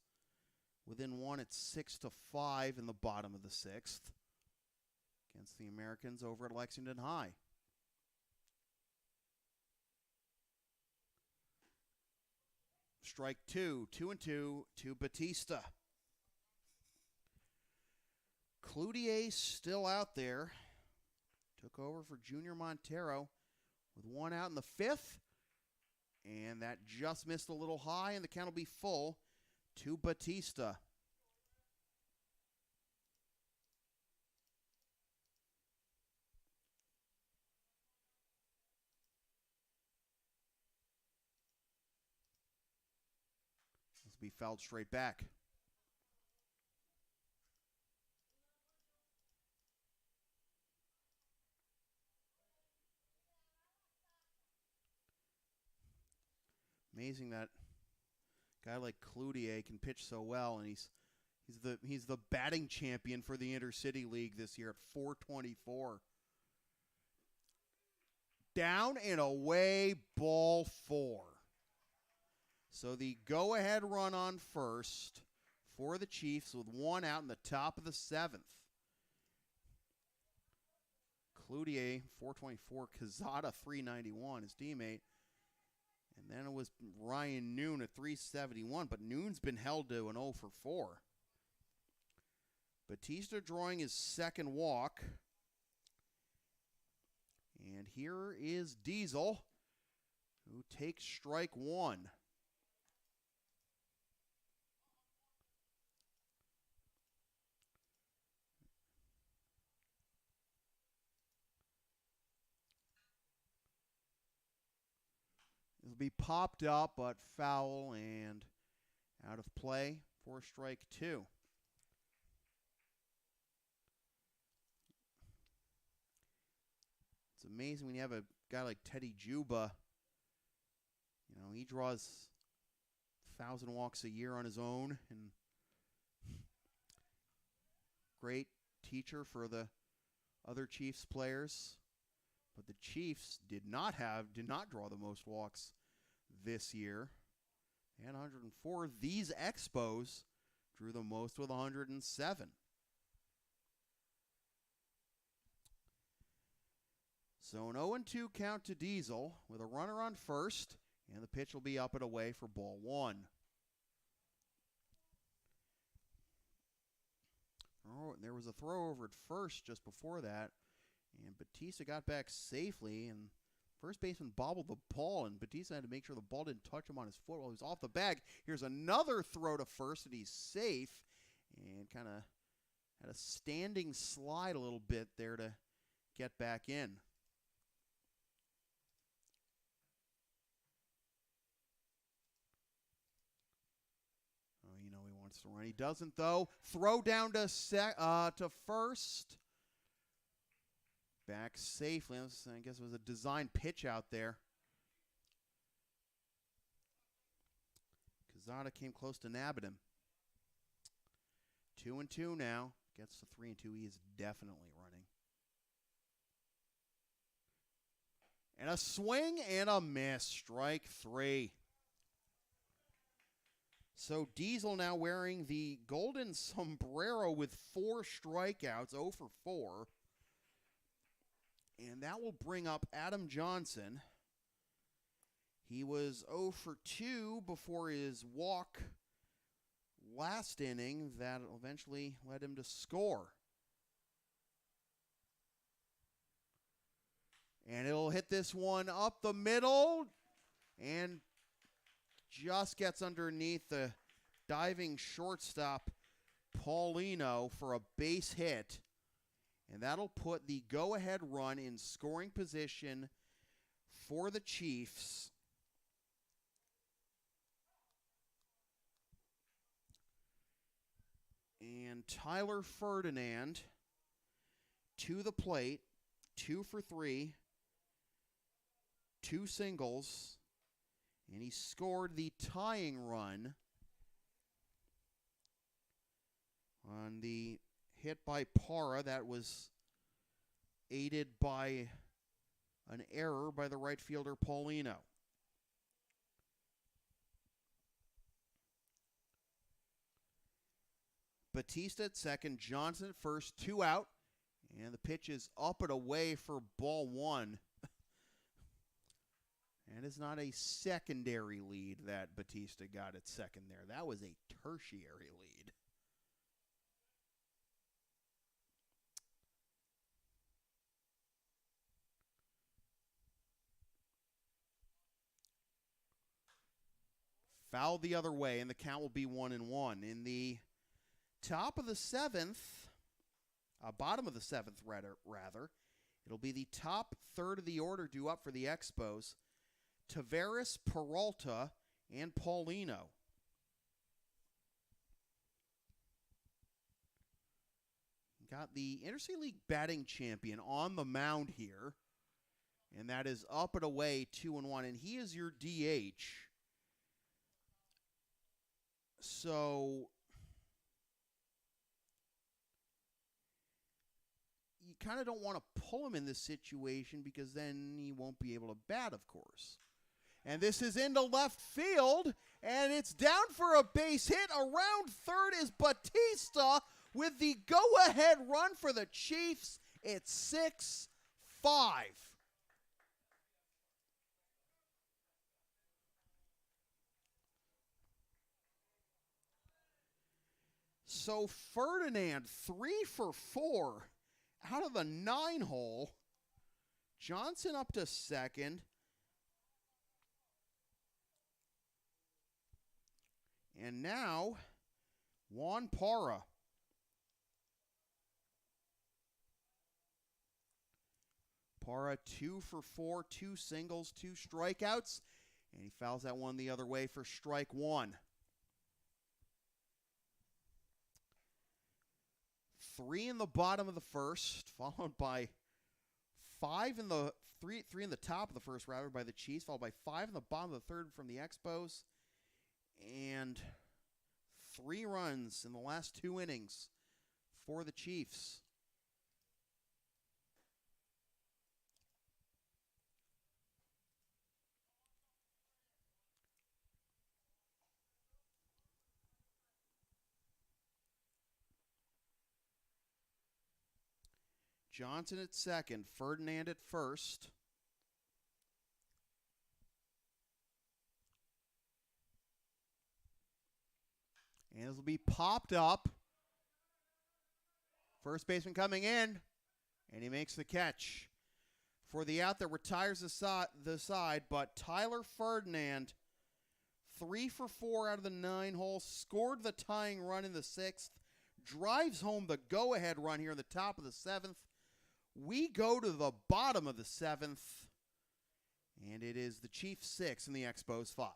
within one at 6-5 in the bottom of the sixth against the Americans over at Lexington High. Strike two, 2-2 to Batista. Cloutier still out there. Took over for Junior Montero with one out in the fifth. And that just missed a little high, and the count will be full to Batista. This will be fouled straight back. Amazing that a guy like Cloutier can pitch so well, and he's the batting champion for the Intercity League this year at .424. Down and away, ball four. So the go-ahead run on first for the Chiefs with one out in the top of the seventh. Cloutier, .424, Quezada, .391, his teammate. And then it was Ryan Noon at .371, but Noon's been held to an 0 for 4. Batista drawing his second walk. And here is Diesel, who takes strike one. It'll be popped up, but foul and out of play for strike two. It's amazing when you have a guy like Teddy Juba. You know, he draws 1,000 walks a year on his own, and great teacher for the other Chiefs players. But the Chiefs did not draw the most walks this year. And 104. These Expos drew the most with 107. So an 0-2 count to Diesel with a runner on first, and the pitch will be up and away for ball one. Oh, there was a throw over at first just before that. And Batista got back safely, and first baseman bobbled the ball, and Batista had to make sure the ball didn't touch him on his foot while he was off the bag. Here's another throw to first, and he's safe, and kind of had a standing slide a little bit there to get back in. Oh, you know he wants to run. He doesn't, though. Throw down to first. Back safely. I guess it was a design pitch out there. Quezada came close to nabbing him. 2-2 now. Gets to 3-2. He is definitely running. And a swing and a miss. Strike three. So Diesel now wearing the golden sombrero with 4 strikeouts, 0 for 4. And that will bring up Adam Johnson. He was 0 for 2 before his walk last inning that eventually led him to score. And it'll hit this one up the middle and just gets underneath the diving shortstop Paulino for a base hit. And that'll put the go-ahead run in scoring position for the Chiefs. And Tyler Ferdinand to the plate, 2 for 3, 2 singles, and he scored the tying run on the hit by Parra that was aided by an error by the right fielder Paulino. Batista at second, Johnson at first, 2 out, and the pitch is up and away for ball 1. And it's not a secondary lead that Batista got at second there. That was a tertiary lead. Fouled the other way, and the count will be 1-1. In the top of the 7th, bottom of the 7th, rather, it'll be the top third of the order due up for the Expos. Taveras, Peralta, and Paulino. Got the Interstate League batting champion on the mound here, and that is up and away, 2-1, and he is your DH. So you kind of don't want to pull him in this situation because then he won't be able to bat, of course. And this is into left field, and it's down for a base hit. Around third is Batista with the go-ahead run for the Chiefs. It's 6-5. So Ferdinand, 3 for 4 out of the 9 hole. Johnson up to second. And now, Juan Parra. Parra 2 for 4, 2 singles, 2 strikeouts. And he fouls that one the other way for strike 1. 3 in the bottom of the first, followed by 5 in the three in the top of the first, rather, by the Chiefs, followed by 5 in the bottom of the third from the Expos, and 3 runs in the last 2 innings for the Chiefs. Johnson at second, Ferdinand at first. And this will be popped up. First baseman coming in, and he makes the catch. For the out that retires the side, but Tyler Ferdinand, 3 for 4 out of the 9 holes, scored the tying run in the 6th, drives home the go-ahead run here in the top of the 7th. We go to the bottom of the 7th, and it is the Chiefs 6 and the Expos 5.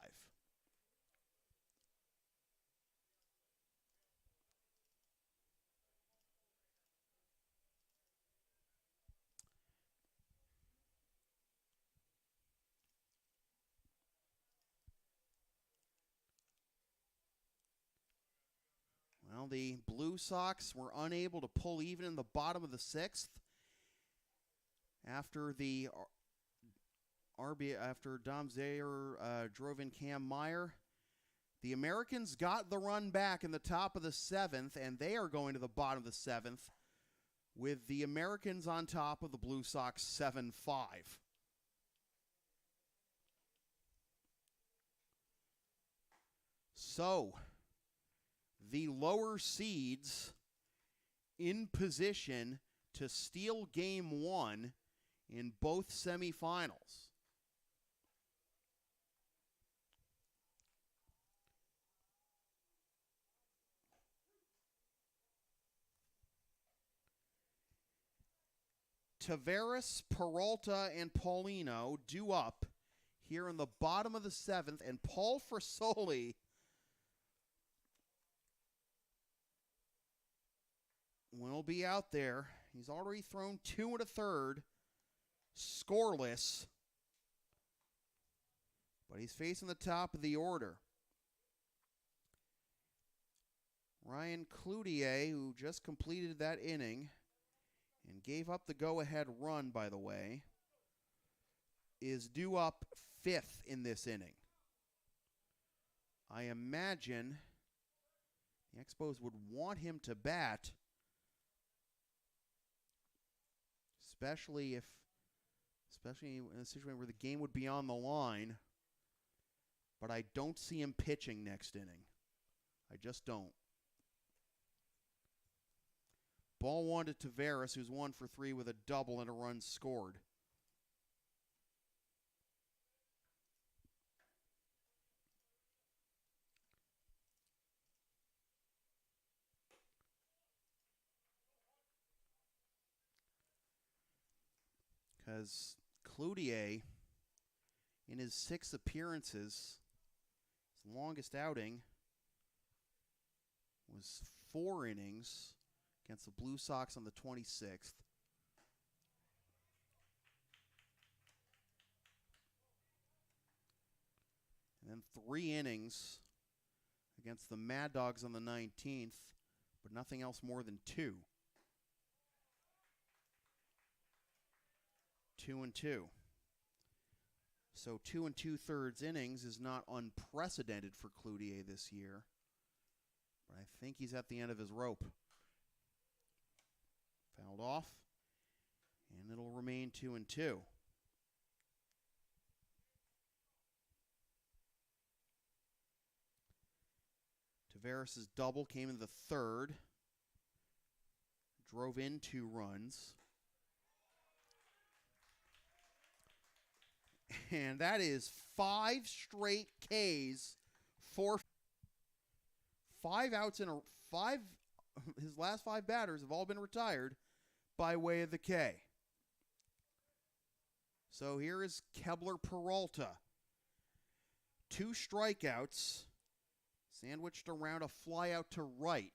Well, the Blue Sox were unable to pull even in the bottom of the 6th. After the after Dom Zayer drove in Cam Meyer, the Americans got the run back in the top of the 7th, and they are going to the bottom of the 7th with the Americans on top of the Blue Sox 7-5. So, the lower seeds in position to steal game 1 in both semifinals. Tavares, Peralta, and Paulino due up here in the bottom of the 7th, and Paul Frisoli will be out there. He's already thrown 2 1/3, scoreless, but he's facing the top of the order. Ryan Cloutier, who just completed that inning and gave up the go-ahead run, by the way, is due up 5th in this inning. I imagine the Expos would want him to bat, especially in a situation where the game would be on the line, but I don't see him pitching next inning. I just don't. Ball 1 to Tavares, who's 1 for 3 with a double and a run scored. Because Cloutier, in his 6 appearances, his longest outing was 4 innings against the Blue Sox on the 26th. And then 3 innings against the Mad Dogs on the 19th, but nothing else more than 2. 2 and 2. So 2 2/3 innings is not unprecedented for Cloutier this year, but I think he's at the end of his rope. Fouled off, and it'll remain 2 and 2. Tavares' double came in the 3rd, drove in 2 runs. And that is 5 straight Ks for 5 outs in a 5. His last 5 batters have all been retired by way of the K. So here is Kebler Peralta. 2 strikeouts, sandwiched around a fly out to right.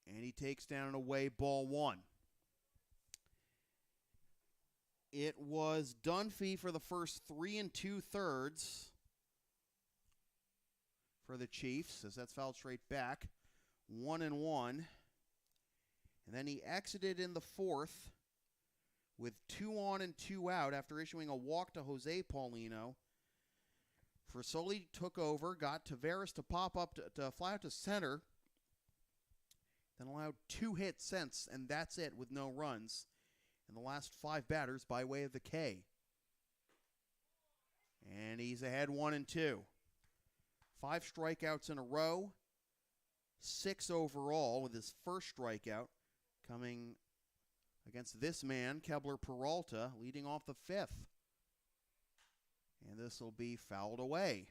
And he takes down an away ball 1. It was Dunphy for the first 3 2/3 for the Chiefs, as that's fouled straight back. 1-1. And then he exited in the 4th with 2 on and 2 out after issuing a walk to Jose Paulino. Frisoli took over, got Tavares to pop up to fly out to center, then allowed 2 hits since, and that's it with no runs in the last 5 batters by way of the K. And he's ahead 1-2. 5 strikeouts in a row, 6 overall, with his first strikeout coming against this man, Kebler Peralta, leading off the 5th. And this will be fouled away.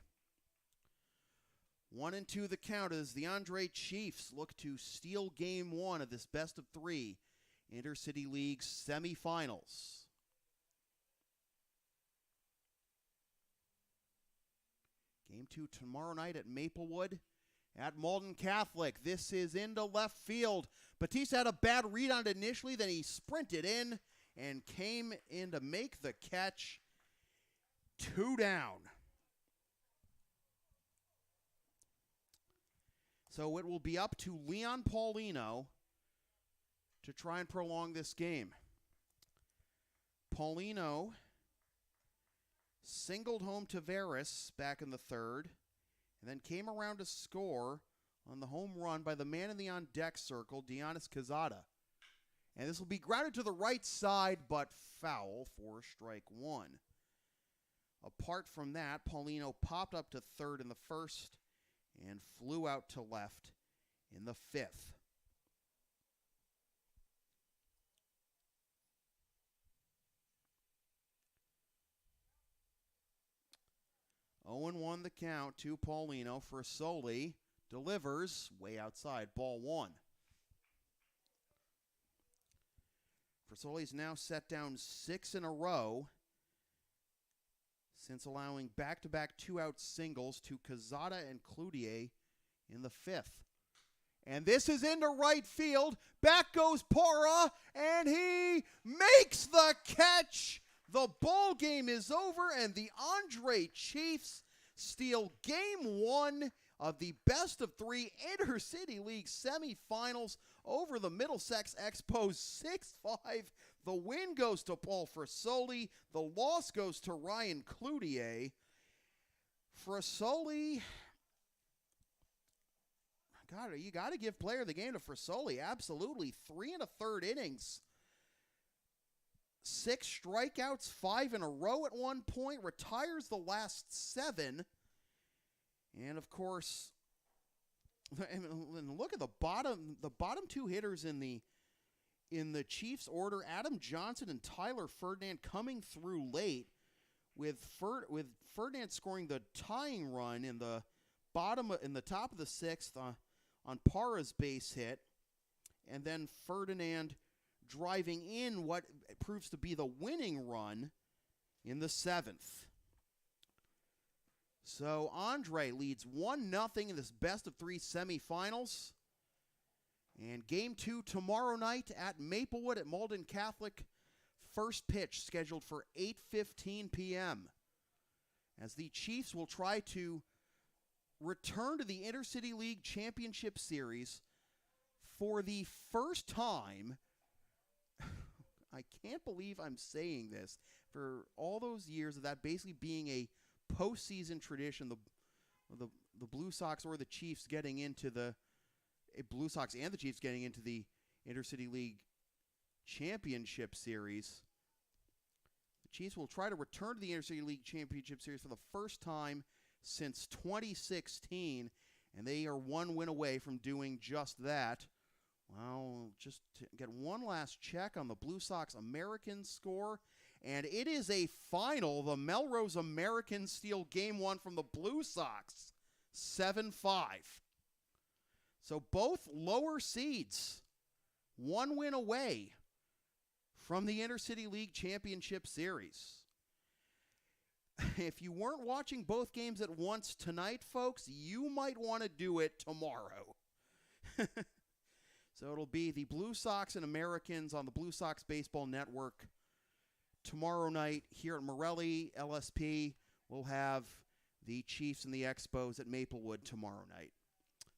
1-2 the count as the Andre Chiefs look to steal game 1 of this best of 3 Intercity League Semifinals. Game 2 tomorrow night at Maplewood at Malden Catholic. This is into left field. Batista had a bad read on it initially, then he sprinted in and came in to make the catch. 2 down. So it will be up to Leon Paulino to try and prolong this game. Paulino singled home Tavares back in the 3rd, and then came around to score on the home run by the man in the on-deck circle, Dionis Quezada. And this will be grounded to the right side, but foul for strike 1. Apart from that, Paulino popped up to 3rd in the 1st and flew out to left in the 5th. 0-1 the count to Paulino. Frisoli delivers way outside, ball 1. Frisoli's now set down 6 in a row since allowing back-to-back two-out singles to Cazada and Cloutier in the 5th. And this is into right field. Back goes Para, and he makes the catch. The ball game is over, and the Andre Chiefs steal Game 1 of the best-of-3 Intercity League semifinals over the Middlesex Expos 6-5. The win goes to Paul Frisoli. The loss goes to Ryan Cloutier. Frisoli, God, you got to give player of the game to Frisoli. Absolutely. 3 1/3 innings. 6 strikeouts, 5 in a row at one point. Retires the last 7. And, of course, and look at the bottom 2 hitters in the Chiefs order. Adam Johnson and Tyler Ferdinand coming through late, with Ferdinand scoring the tying run in the top of the 6th on Para's base hit, and then Ferdinand driving in what proves to be the winning run in the 7th. So Andre leads 1-0 in this best-of-3 semifinals. And Game 2 tomorrow night at Maplewood at Malden Catholic. First pitch scheduled for 8:15 p.m. as the Chiefs will try to return to the Intercity League Championship Series for the first time. I can't believe I'm saying this. For all those years of that basically being a postseason tradition, the Blue Sox or the Chiefs getting into the Blue Sox and the Chiefs getting into the Intercity League Championship Series. The Chiefs will try to return to the Intercity League Championship Series for the first time since 2016, and they are 1 win away from doing just that. Well, just to get one last check on the Blue Sox American score, and it is a final. The Melrose Americans steal Game 1 from the Blue Sox, 7-5. So both lower seeds, 1 win away from the Intercity League Championship Series. If you weren't watching both games at once tonight, folks, you might want to do it tomorrow. So it'll be the Blue Sox and Americans on the Blue Sox Baseball Network tomorrow night here at Morelli. LSP will have the Chiefs and the Expos at Maplewood tomorrow night.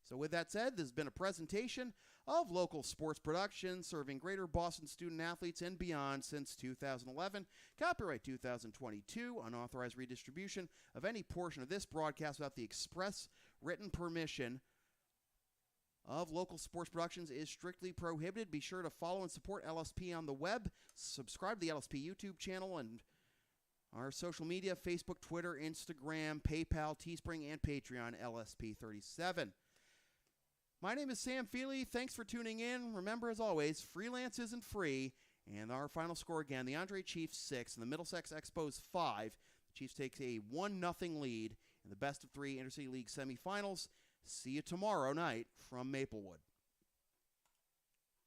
So with that said, this has been a presentation of local sports production serving Greater Boston student athletes and beyond since 2011. Copyright 2022. Unauthorized redistribution of any portion of this broadcast without the express written permission of local sports productions is strictly prohibited. Be sure to follow and support LSP on the web. Subscribe to the LSP YouTube channel and our social media, Facebook, Twitter, Instagram, PayPal, Teespring, and Patreon, LSP37. My name is Sam Feely. Thanks for tuning in. Remember, as always, freelance isn't free. And our final score again, the Andre Chiefs 6 and the Middlesex Expos 5. The Chiefs take a 1-0 lead in the best-of-3 Intercity League semifinals. See you tomorrow night from Maplewood.